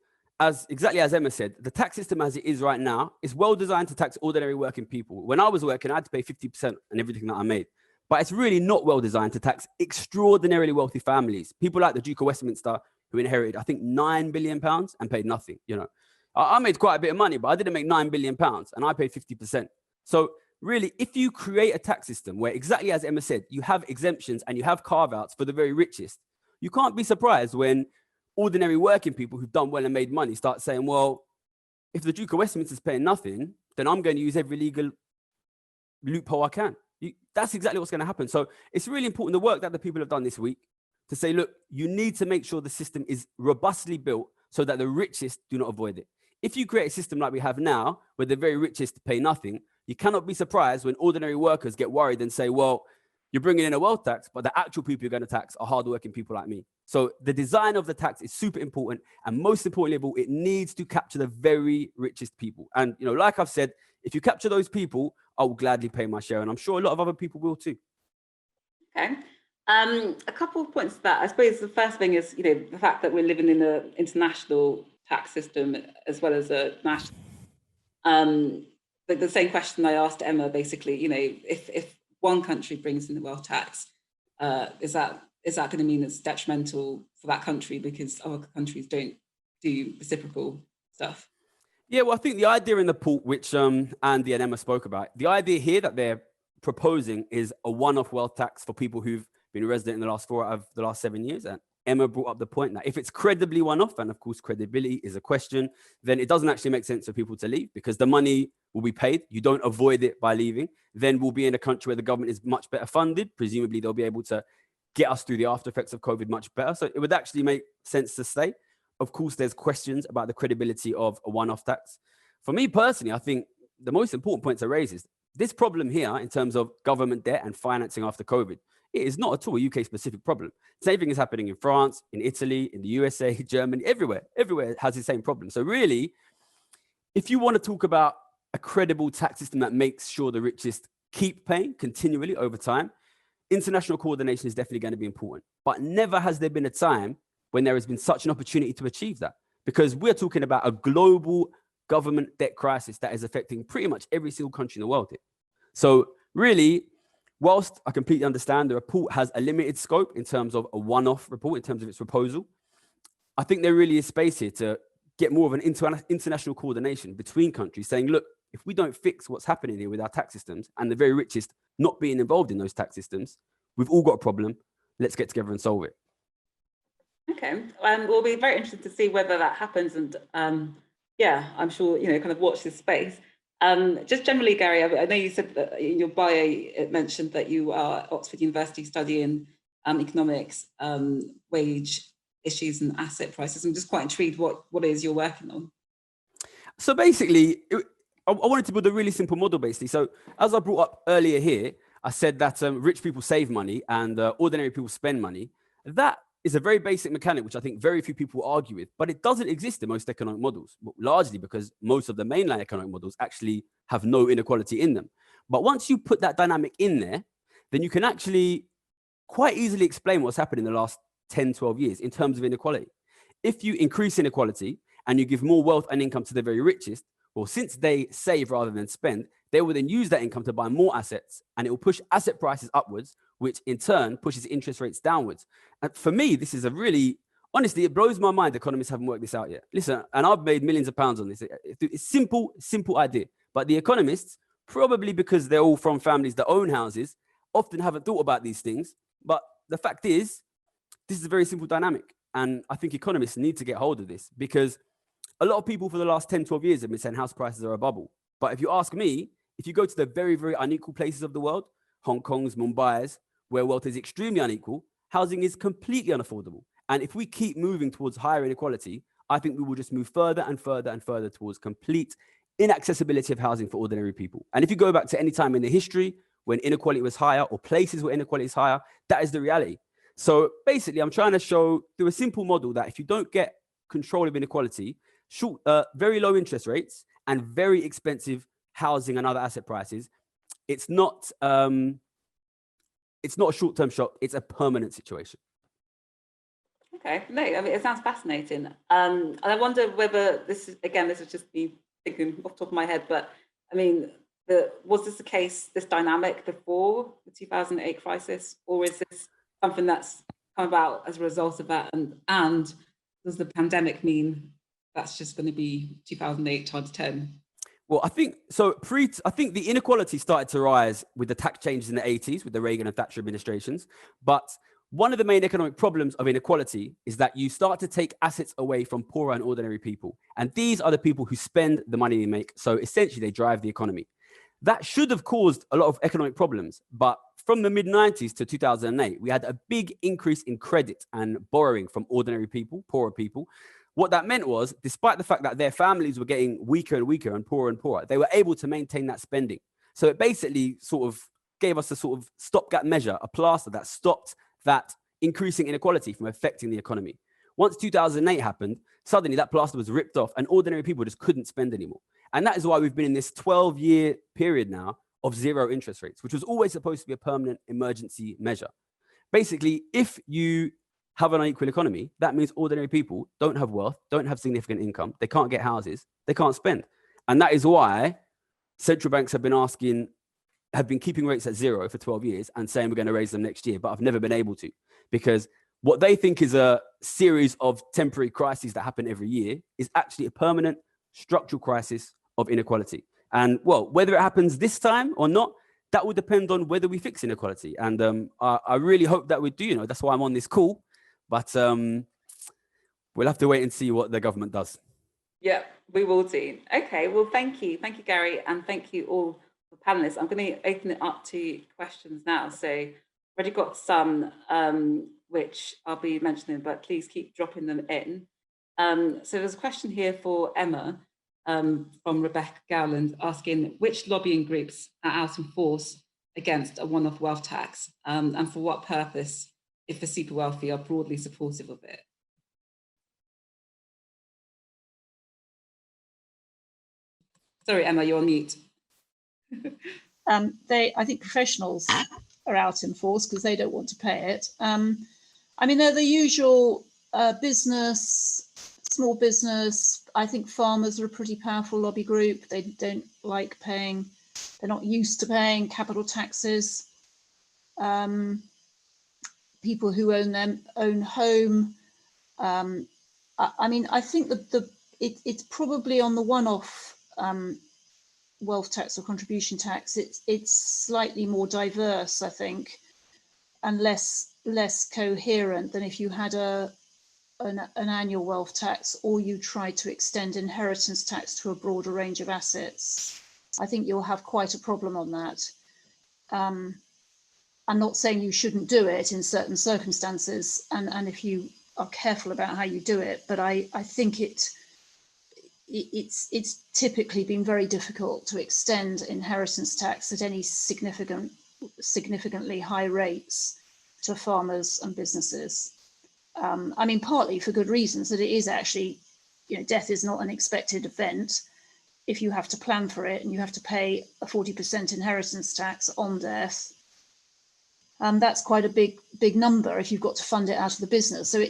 H: exactly as Emma said, the tax system as it is right now is well designed to tax ordinary working people. When I was working, I had to pay 50% on everything that I made. But it's really not well designed to tax extraordinarily wealthy families. People like the Duke of Westminster, who inherited, I think, £9 billion and paid nothing. You know, I made quite a bit of money, but I didn't make £9 billion and I paid 50%. So really, if you create a tax system where, exactly as Emma said, you have exemptions and you have carve-outs for the very richest, you can't be surprised when ordinary working people who've done well and made money start saying, well, if the Duke of Westminster is paying nothing, then I'm going to use every legal loophole I can. That's exactly what's going to happen. So it's really important, the work that the people have done this week, to say, look, you need to make sure the system is robustly built so that the richest do not avoid it. If you create a system like we have now, where the very richest pay nothing, you cannot be surprised when ordinary workers get worried and say, well, you're bringing in a wealth tax, but the actual people you're going to tax are hardworking people like me. So the design of the tax is super important. And most importantly of all, it needs to capture the very richest people. And, you know, like I've said, if you capture those people, I will gladly pay my share. And I'm sure a lot of other people will too.
E: Okay. A couple of points to that. I suppose the first thing is, you know, the fact that we're living in an international tax system as well as a national. But the same question I asked Emma, basically, you know, if one country brings in the wealth tax, is that going to mean it's detrimental for that country because other countries don't do reciprocal stuff?
H: Yeah, well, I think the idea in the pool, which Andy and Emma spoke about, the idea here that they're proposing is a one-off wealth tax for people who've been resident in the last 4 out of the last 7 years. And Emma brought up the point that if it's credibly one-off, and of course credibility is a question, then it doesn't actually make sense for people to leave because the money will be paid. You don't avoid it by leaving. Then we'll be in a country where the government is much better funded. Presumably they'll be able to get us through the after effects of COVID much better. So it would actually make sense to stay. Of course, there's questions about the credibility of a one-off tax. For me personally, I think the most important point to raise is this problem here in terms of government debt and financing after COVID It is not at all a UK specific problem. Same thing is happening in France, in Italy, in the USA, Germany, everywhere. Everywhere has the same problem. So really, if you want to talk about a credible tax system that makes sure the richest keep paying continually over time, international coordination is definitely going to be important. But never has there been a time when there has been such an opportunity to achieve that, because we're talking about a global government debt crisis that is affecting pretty much every single country in the world here. So really, whilst I completely understand the report has a limited scope in terms of a one-off report, in terms of its proposal, I think there really is space here to get more of an international coordination between countries, saying, look, if we don't fix what's happening here with our tax systems and the very richest not being involved in those tax systems, we've all got a problem. Let's get together and solve it.
E: Okay, we'll be very interested to see whether that happens, and yeah, I'm sure, you know, kind of watch this space. Just generally, Gary, I know you said that in your bio it mentioned that you are at Oxford University studying economics, wage issues and asset prices. I'm just quite intrigued what it is you're working on.
H: So basically, I wanted to build a really simple model, basically. So as I brought up earlier here, I said that rich people save money and ordinary people spend money. That is a very basic mechanic, which I think very few people argue with, but it doesn't exist in most economic models, largely because most of the mainline economic models actually have no inequality in them. But once you put that dynamic in there, then you can actually quite easily explain what's happened in the last 10, 12 years in terms of inequality. If you increase inequality and you give more wealth and income to the very richest, well, since they save rather than spend, they will then use that income to buy more assets, and it will push asset prices upwards, which in turn pushes interest rates downwards. And for me, this is a really, honestly, it blows my mind economists haven't worked this out yet. Listen, and I've made millions of pounds on this. It's simple idea. But the economists, probably because they're all from families that own houses, often haven't thought about these things. But the fact is, this is a very simple dynamic. And I think economists need to get hold of this, because a lot of people for the last 10, 12 years have been saying house prices are a bubble. But if you ask me, if you go to the very, very unequal places of the world, Hong Kong's, Mumbai's, where wealth is extremely unequal, housing is completely unaffordable. And if we keep moving towards higher inequality, I think we will just move further and further and further towards complete inaccessibility of housing for ordinary people. And if you go back to any time in the history when inequality was higher, or places where inequality is higher, that is the reality. So basically, I'm trying to show through a simple model that if you don't get control of inequality, very low interest rates and very expensive housing and other asset prices, it's not a short-term shock, it's a permanent situation.
E: Okay, no, I mean, it sounds fascinating. And I wonder whether this is, again, this is just me thinking off the top of my head, but I mean, was this the case, this dynamic before the 2008 crisis, or is this something that's come about as a result of that? And does the pandemic mean that's just going to be 2008 times 10?
H: Well, I think so. I think the inequality started to rise with the tax changes in the 80s with the Reagan and Thatcher administrations. But one of the main economic problems of inequality is that you start to take assets away from poorer and ordinary people. And these are the people who spend the money they make. So essentially, they drive the economy. That should have caused a lot of economic problems. But from the mid-90s to 2008, we had a big increase in credit and borrowing from ordinary people, poorer people. What that meant was, despite the fact that their families were getting weaker and weaker and poorer, they were able to maintain that spending. So it basically sort of gave us a sort of stopgap measure, a plaster that stopped that increasing inequality from affecting the economy. Once 2008 happened, suddenly that plaster was ripped off and ordinary people just couldn't spend anymore. And that is why we've been in this 12-year period now of zero interest rates, which was always supposed to be a permanent emergency measure. Basically, if you have an unequal economy, that means ordinary people don't have wealth, don't have significant income, they can't get houses, they can't spend. And that is why central banks have been keeping rates at zero for 12 years and saying we're going to raise them next year, but I've never been able to, because what they think is a series of temporary crises that happen every year is actually a permanent structural crisis of inequality. And well, whether it happens this time or not, that will depend on whether we fix inequality. And I really hope that we do, that's why I'm on this call. But we'll have to wait and see what the government does.
E: Yeah, we will do. Okay, well, thank you, Gary, and thank you all the panelists. I'm going to open it up to questions now. So I've already got some which I'll be mentioning, but please keep dropping them in. So there's a question here for Emma from Rebecca Gowland asking which lobbying groups are out in force against a one-off wealth tax, and for what purpose if the super wealthy are broadly supportive of it? Sorry, Emma, you're on mute.
G: I think professionals are out in force because they don't want to pay it. I mean, they're the usual business, small business. I think farmers are a pretty powerful lobby group. They don't like paying, they're not used to paying capital taxes. People who own their own home. I mean, I think that it's probably on the one-off wealth tax or contribution tax. It's slightly more diverse, I think, and less coherent than if you had an annual wealth tax, or you try to extend inheritance tax to a broader range of assets. I think you'll have quite a problem on that. I'm not saying you shouldn't do it in certain circumstances, and if you are careful about how you do it, but I think it's typically been very difficult to extend inheritance tax at any significantly high rates to farmers and businesses. I mean, partly for good reasons, that it is actually, you know, death is not an expected event. If you have to plan for it and you have to pay a 40% inheritance tax on death, that's quite a big number if you've got to fund it out of the business. So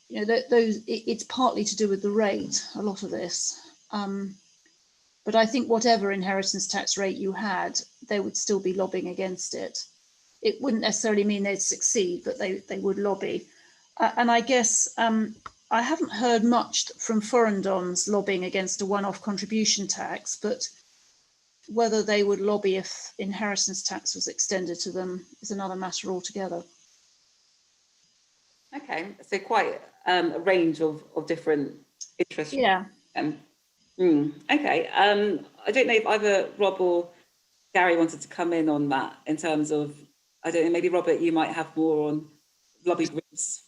G: it's partly to do with the rate, a lot of this. But I think whatever inheritance tax rate you had, they would still be lobbying against it. It wouldn't necessarily mean they'd succeed, but they would lobby. And I guess I haven't heard much from foreign dons lobbying against a one-off contribution tax, but whether they would lobby if inheritance tax was extended to them is another matter altogether.
E: Okay, so quite a range of different interests.
G: Yeah.
E: Okay, I don't know if either Rob or Gary wanted to come in on that in terms of, I don't know, maybe Robert, you might have more on lobby groups.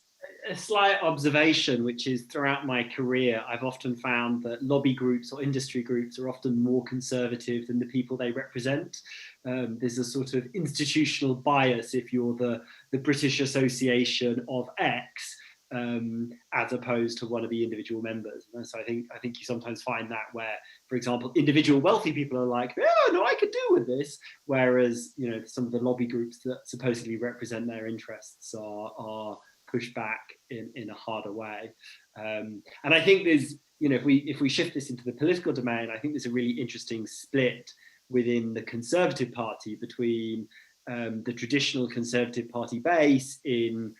F: A slight observation, which is throughout my career, I've often found that lobby groups or industry groups are often more conservative than the people they represent. There's a sort of institutional bias if you're the British Association of X, as opposed to one of the individual members. And so I think you sometimes find that where, for example, individual wealthy people are like, oh, no, I could do with this. Whereas, you know, some of the lobby groups that supposedly represent their interests are pushed back in a harder way. And I think there's, you know, if we shift this into the political domain, I think there's a really interesting split within the Conservative Party between the traditional Conservative Party base in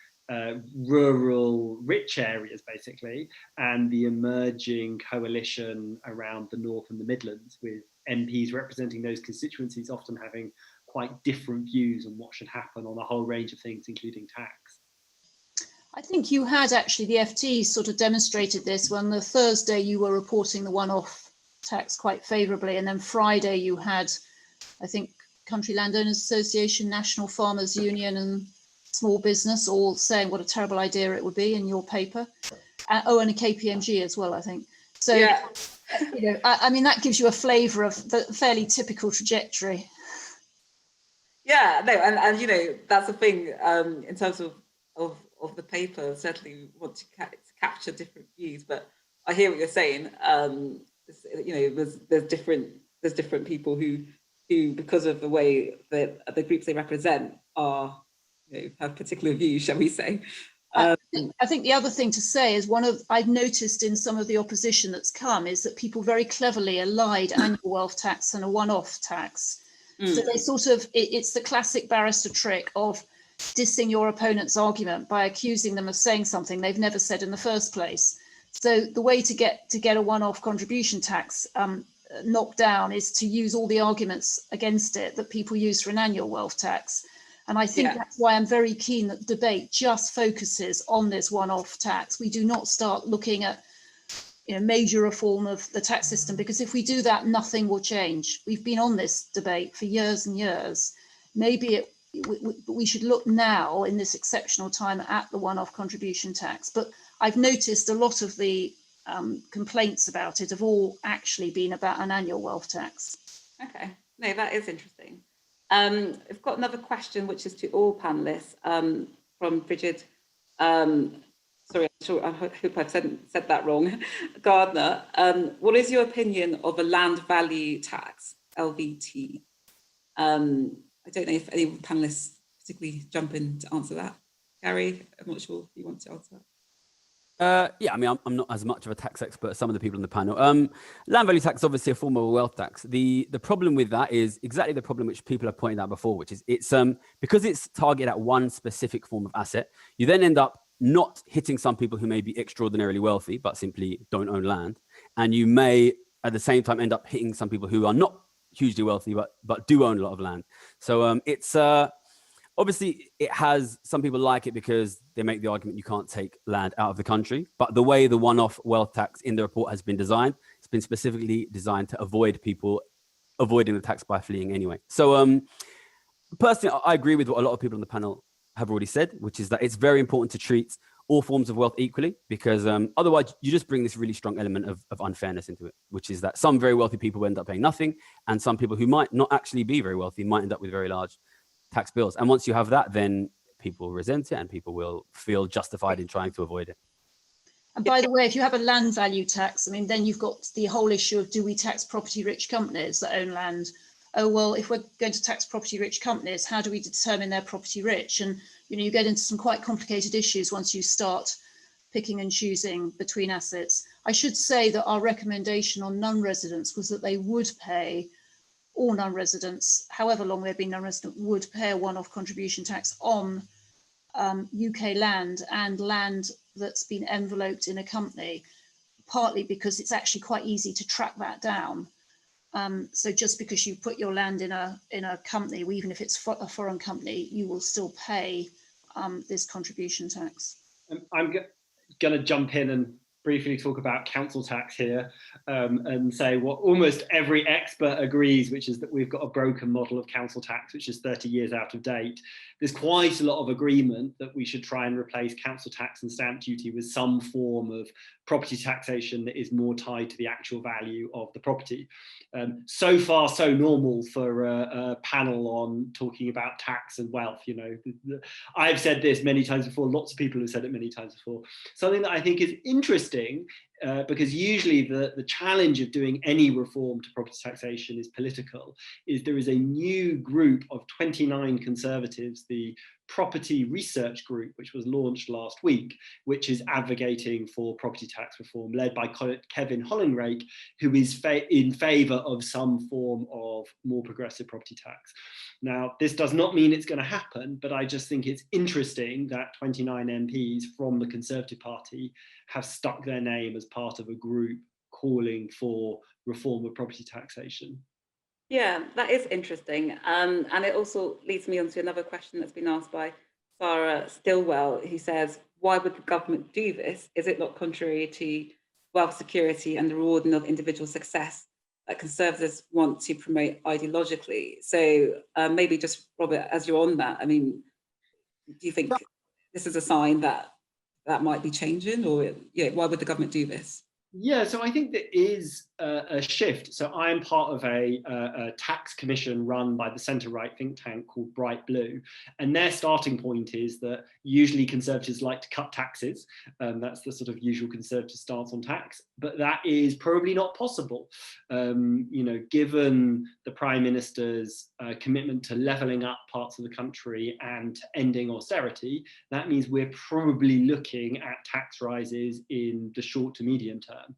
F: rural rich areas basically, and the emerging coalition around the North and the Midlands, with MPs representing those constituencies often having quite different views on what should happen on a whole range of things, including tax.
G: I think you had actually, the FT sort of demonstrated this when the Thursday you were reporting the one-off tax quite favourably, and then Friday you had, I think, Country Landowners Association, National Farmers Union and Small Business all saying what a terrible idea it would be in your paper. And a KPMG as well, I think. So, yeah. You know, I mean, that gives you a flavour of the fairly typical trajectory.
E: Yeah, no, and you know, that's the thing in terms of the paper. Certainly want to capture different views, but I hear what you're saying. You know, there's different people who because of the way that the groups they represent are, you know, have particular views, shall we say.
G: I think the other thing to say is I've noticed in some of the opposition that's come is that people very cleverly allied annual wealth tax and a one-off tax. So they sort of, it's the classic barrister trick of dissing your opponent's argument by accusing them of saying something they've never said in the first place. So the way to get a one-off contribution tax knocked down is to use all the arguments against it that people use for an annual wealth tax. And I think that's why I'm very keen that the debate just focuses on this one-off tax. We do not start looking at, you know, major reform of the tax system, because if we do that, nothing will change. We've been on this debate for years and years. Maybe we should look now in this exceptional time at the one-off contribution tax. But I've noticed a lot of the complaints about it have all actually been about an annual wealth tax.
E: Okay, no, that is interesting. I've got another question, which is to all panelists, from Bridget. Sorry, I hope I've said that wrong. Gardner, what is your opinion of a land value tax, LVT? I don't know if any panelists particularly jump in to answer that. Gary, I'm not sure if you want to answer that.
H: Yeah, I mean, I'm not as much of a tax expert as some of the people on the panel. Land value tax is obviously a form of a wealth tax. The problem with that is exactly the problem which people have pointed out before, which is it's because it's targeted at one specific form of asset, you then end up not hitting some people who may be extraordinarily wealthy but simply don't own land, and you may at the same time end up hitting some people who are not hugely wealthy but do own a lot of land. So it's obviously, it has, some people like it because they make the argument you can't take land out of the country. But the way the one-off wealth tax in the report has been designed, it's been specifically designed to avoid people avoiding the tax by fleeing anyway. So personally, I agree with what a lot of people on the panel have already said, which is that it's very important to treat all forms of wealth equally, because otherwise you just bring this really strong element of unfairness into it, which is that some very wealthy people end up paying nothing, and some people who might not actually be very wealthy might end up with very large tax bills. And once you have that, then people resent it and people will feel justified in trying to avoid it.
G: And by the way, if you have a land value tax, I mean, then you've got the whole issue of, do we tax property rich companies that own land? Oh, well, if we're going to tax property rich companies, how do we determine they're property rich? And, you know, you get into some quite complicated issues once you start picking and choosing between assets. I should say that our recommendation on non-residents was that they would pay, all non-residents, however long they've been non-resident, would pay a one-off contribution tax on UK land and land that's been enveloped in a company, partly because it's actually quite easy to track that down. So just because you put your land in a company, even if it's a foreign company, you will still pay this contribution tax.
F: I'm going to jump in and briefly talk about council tax here, and say what almost every expert agrees, which is that we've got a broken model of council tax, which is 30 years out of date. There's quite a lot of agreement that we should try and replace council tax and stamp duty with some form of property taxation that is more tied to the actual value of the property. So far, so normal for a panel on talking about tax and wealth. You know, I've said this many times before, lots of people have said it many times before. Something that I think is interesting, because usually the challenge of doing any reform to property taxation is political, is there is a new group of 29 Conservatives, the Property Research Group, which was launched last week, which is advocating for property tax reform, led by Kevin Hollinrake, who is in favour of some form of more progressive property tax. Now, this does not mean it's going to happen, but I just think it's interesting that 29 MPs from the Conservative Party have stuck their name as part of a group calling for reform of property taxation.
E: Yeah, that is interesting. And it also leads me on to another question that's been asked by Sarah Stillwell, who says, why would the government do this? Is it not contrary to wealth security and the rewarding of individual success that Conservatives want to promote ideologically? So maybe just, Robert, as you're on that, I mean, do you think this is a sign that that might be changing, or why would the government do this?
F: Yeah, so I think there is a shift. So I'm part of a tax commission run by the centre-right think tank called Bright Blue. And their starting point is that usually Conservatives like to cut taxes. That's the sort of usual Conservative stance on tax. But that is probably not possible. You know, given the Prime Minister's commitment to levelling up parts of the country and to ending austerity, that means we're probably looking at tax rises in the short to medium term.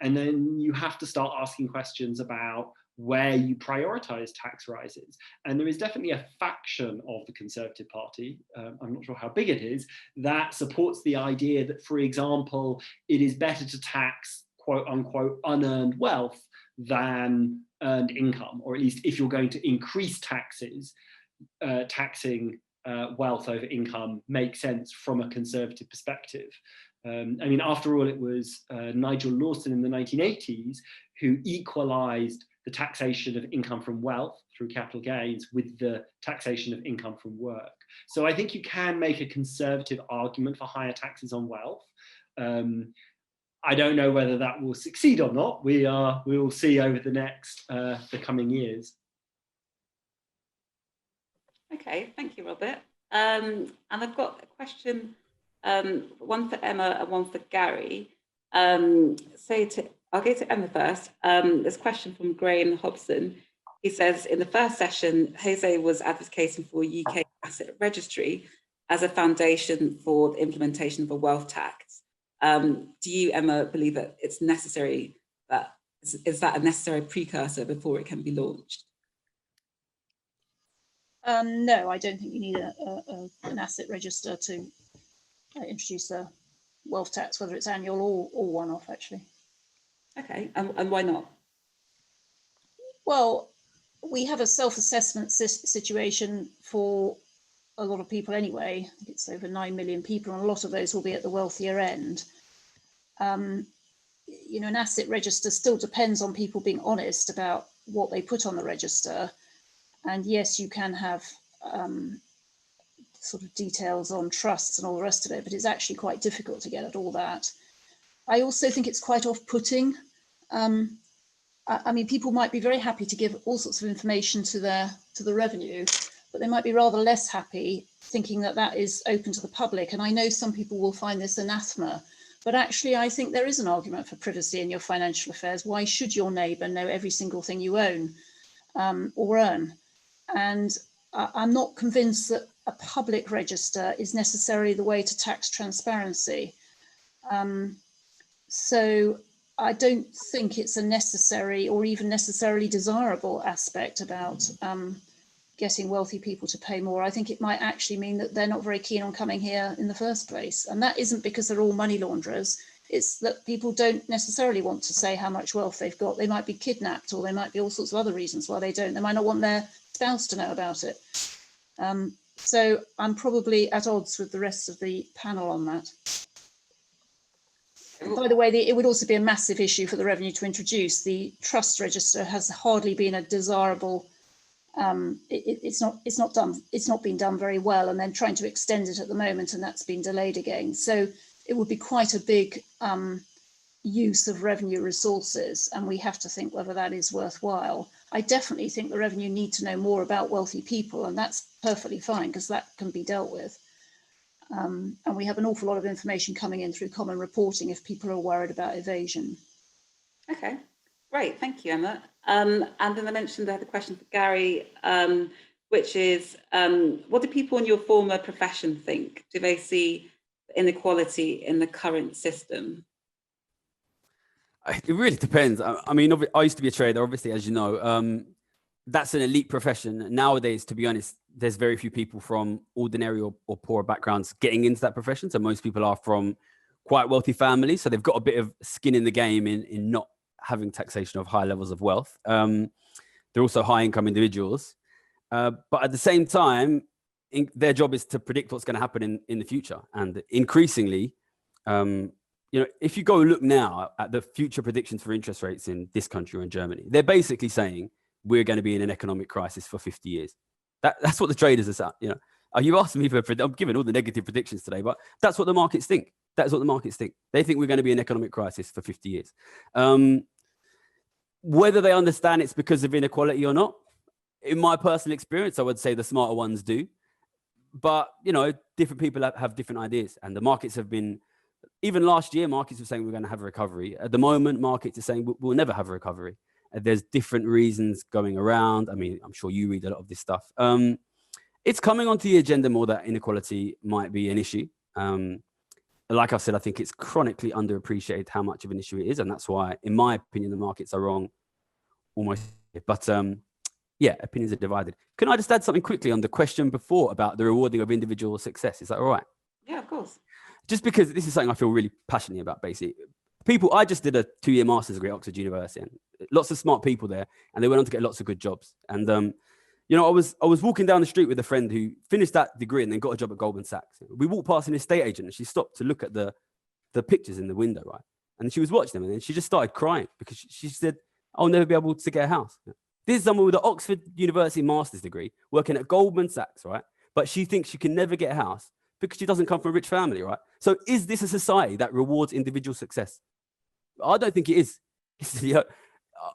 F: And then you have to start asking questions about where you prioritise tax rises. And there is definitely a faction of the Conservative Party, I'm not sure how big it is, that supports the idea that, for example, it is better to tax quote unquote unearned wealth than earned income, or at least if you're going to increase taxes, taxing wealth over income makes sense from a Conservative perspective. I mean, after all, it was Nigel Lawson in the 1980s who equalised the taxation of income from wealth through capital gains with the taxation of income from work. So I think you can make a Conservative argument for higher taxes on wealth. I don't know whether that will succeed or not. We will see over the coming years.
E: Okay, thank you, Robert. And I've got a question, one for Emma and one for Gary. I'll go to Emma first. There's a question from Graham Hobson. He says, in the first session, Jose was advocating for UK asset registry as a foundation for the implementation of a wealth tax. Do you, Emma, believe that it's necessary, is that a necessary precursor before it can be launched?
G: No, I don't think you need an asset register to introduce a wealth tax, whether it's annual or one-off, actually.
E: Okay, and why not?
G: Well, we have a self-assessment situation for a lot of people anyway. I think it's over 9 million people, and a lot of those will be at the wealthier end. You know, an asset register still depends on people being honest about what they put on the register. And yes, you can have sort of details on trusts and all the rest of it, but it's actually quite difficult to get at all that. I also think it's quite off-putting. I mean, people might be very happy to give all sorts of information to the revenue, but they might be rather less happy thinking that that is open to the public. And I know some people will find this anathema, but actually I think there is an argument for privacy in your financial affairs. Why should your neighbour know every single thing you own or earn? And I'm not convinced that a public register is necessarily the way to tax transparency. So I don't think it's a necessary or even necessarily desirable aspect about getting wealthy people to pay more. I think it might actually mean that they're not very keen on coming here in the first place. And that isn't because they're all money launderers. It's that people don't necessarily want to say how much wealth they've got. They might be kidnapped, or there might be all sorts of other reasons why they don't. They might not want their spouse to know about it. So I'm probably at odds with the rest of the panel on that. By the way, it would also be a massive issue for the revenue to introduce. The trust register has hardly been a desirable. It's not been done very well, and then trying to extend it at the moment, and that's been delayed again. So it would be quite a big use of revenue resources, and we have to think whether that is worthwhile. I definitely think the revenue need to know more about wealthy people, and that's perfectly fine because that can be dealt with. And we have an awful lot of information coming in through common reporting if people are worried about evasion.
E: Okay, great, thank you, Emma. And then I mentioned I had a question for Gary, which is, what do people in your former profession think? Do they see inequality in the current system?
H: It really depends. I mean, I used to be a trader, obviously, as you know. That's an elite profession. Nowadays, to be honest, there's very few people from ordinary or poorer backgrounds getting into that profession. So most people are from quite wealthy families. So they've got a bit of skin in the game in not having taxation of high levels of wealth. They're also high income individuals. But at the same time, their job is to predict what's going to happen in the future. And increasingly, you know, if you go look now at the future predictions for interest rates in this country or in Germany, they're basically saying we're going to be in an economic crisis for 50 years. That's what the traders are saying. You know, you asked me for, I'm giving all the negative predictions today, but that's what the markets think. That's what the markets think. They think we're going to be in an economic crisis for 50 years. Whether they understand it's because of inequality or not, in my personal experience, I would say the smarter ones do. But, you know, different people have different ideas. And the markets have been, even last year, markets were saying we're going to have a recovery. At the moment, markets are saying we'll never have a recovery. There's different reasons going around. I mean, I'm sure you read a lot of this stuff. It's coming onto the agenda more that inequality might be an issue. Like I said, I think it's chronically underappreciated how much of an issue it is. And that's why, in my opinion, the markets are wrong almost. But yeah, opinions are divided. Can I just add something quickly on the question before about the rewarding of individual success? Is that all right?
E: Yeah, of course. Just
H: because this is something I feel really passionate about, basically. I just did a 2-year master's degree at Oxford University, and lots of smart people there, and they went on to get lots of good jobs. And, you know, I was walking down the street with a friend who finished that degree and then got a job at Goldman Sachs. We walked past an estate agent and she stopped to look at the pictures in the window, right? And she was watching them, and then she just started crying because she said, I'll never be able to get a house. This is someone with an Oxford University master's degree working at Goldman Sachs, right? But she thinks she can never get a house because she doesn't come from a rich family, right? So is this a society that rewards individual success? I don't think it is. You know,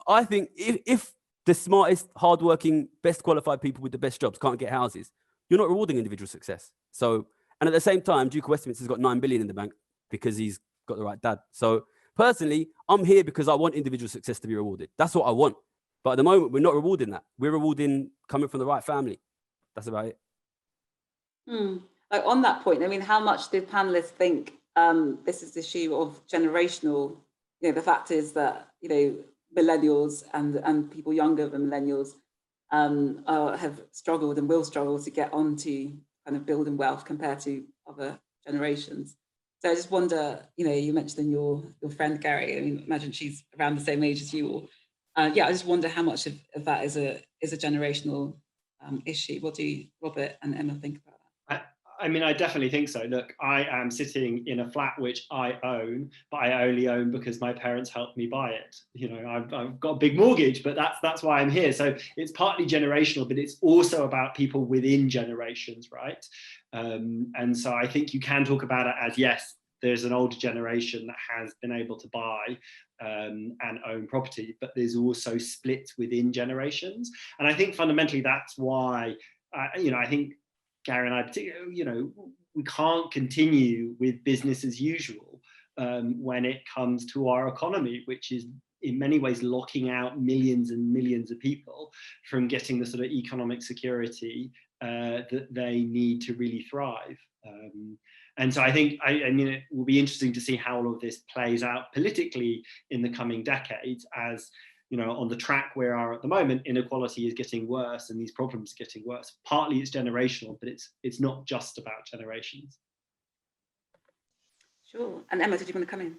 H: I think if the smartest, hardworking, best qualified people with the best jobs can't get houses, you're not rewarding individual success. So, and at the same time, Duke of Westminster's got 9 billion in the bank because he's got the right dad. So personally, I'm here because I want individual success to be rewarded. That's what I want. But at the moment, we're not rewarding that. We're rewarding coming from the right family. That's about it.
E: Like on that point, I mean, how much did panelists think this is the issue of generational? You know, the fact is that, you know, millennials and people younger than millennials have struggled and will struggle to get onto kind of building wealth compared to other generations. So I just wonder, you know, you mentioned your friend Gary. I mean, imagine she's around the same age as you all. Yeah, I just wonder how much of that is a generational issue. What do you, Robert and Emma, think about that?
F: I mean, I definitely think so. Look, I am sitting in a flat which I own, but I only own because my parents helped me buy it. You know, I've got a big mortgage, but that's why I'm here. So it's partly generational, but it's also about people within generations, right? And so I think you can talk about it as, yes, there's an older generation that has been able to buy and own property, but there's also splits within generations. And I think fundamentally that's why, you know, I think Gary and I, particularly, you know, we can't continue with business as usual when it comes to our economy, which is in many ways locking out millions and millions of people from getting the sort of economic security that they need to really thrive. And so I think, I mean, it will be interesting to see how all of this plays out politically in the coming decades as, you know, on the track we are at the moment, inequality is getting worse and these problems are getting worse. Partly it's generational, but it's not just about generations.
E: Sure. And Emma, did you want to come in?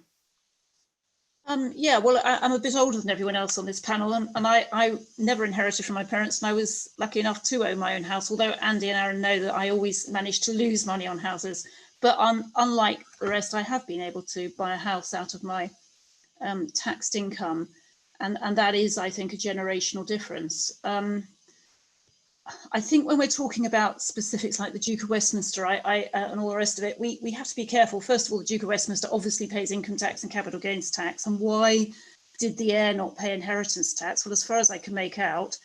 G: Yeah, well, I'm a bit older than everyone else on this panel, and I never inherited from my parents, and I was lucky enough to own my own house, although Andy and Aaron know that I always managed to lose money on houses. But unlike the rest, I have been able to buy a house out of my taxed income. And that is, I think, a generational difference. I think when we're talking about specifics like the Duke of Westminster and all the rest of it, we have to be careful. First of all, the Duke of Westminster obviously pays income tax and capital gains tax. And why did the heir not pay inheritance tax? Well, as far as I can make out,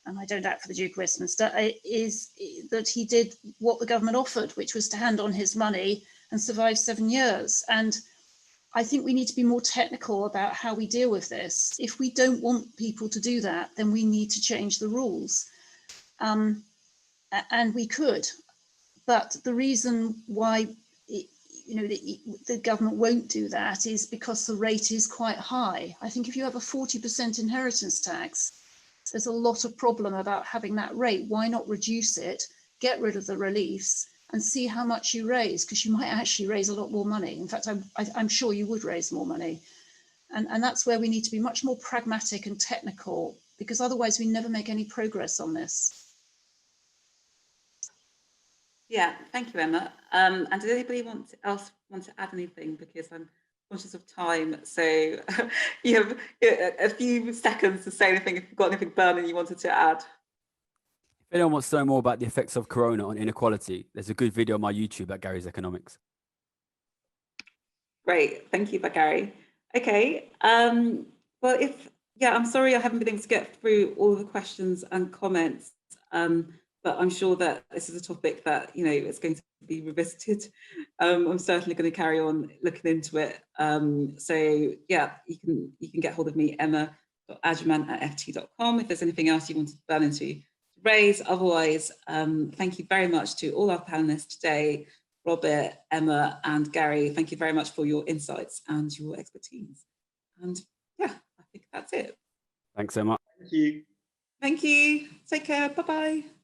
G: and I don't act for the Duke of Westminster, is that he did what the government offered, which was to hand on his money and survive 7 years. And I think we need to be more technical about how we deal with this. If we don't want people to do that, then we need to change the rules. And we could, but the reason why the government won't do that is because the rate is quite high. I think if you have a 40% inheritance tax, there's a lot of problem about having that rate. Why not reduce it, get rid of the reliefs, and see how much you raise, because you might actually raise a lot more money. In fact, I'm sure you would raise more money. And that's where we need to be much more pragmatic and technical, because otherwise we never make any progress on this.
E: Yeah, thank you, Emma. And did anybody else want to add anything? Because I'm conscious of time. So you have a few seconds to say anything if you've got anything burning you wanted to add.
H: If anyone wants to know more about the effects of Corona on inequality, there's a good video on my YouTube at Gary's Economics.
E: Great, thank you, Gary. Okay, well, I'm sorry I haven't been able to get through all of the questions and comments, but I'm sure that this is a topic that, you know, it's going to be revisited. I'm certainly going to carry on looking into it. So yeah, you can get hold of me, emma.adjaman@ft.com, if there's anything else you want to burn into raise. Otherwise, thank you very much to all our panelists today, Robert, Emma, and Gary. Thank you very much for your insights and your expertise. And yeah, I think that's it.
H: Thanks so much.
F: Thank you.
E: Thank you. Take care. Bye-bye.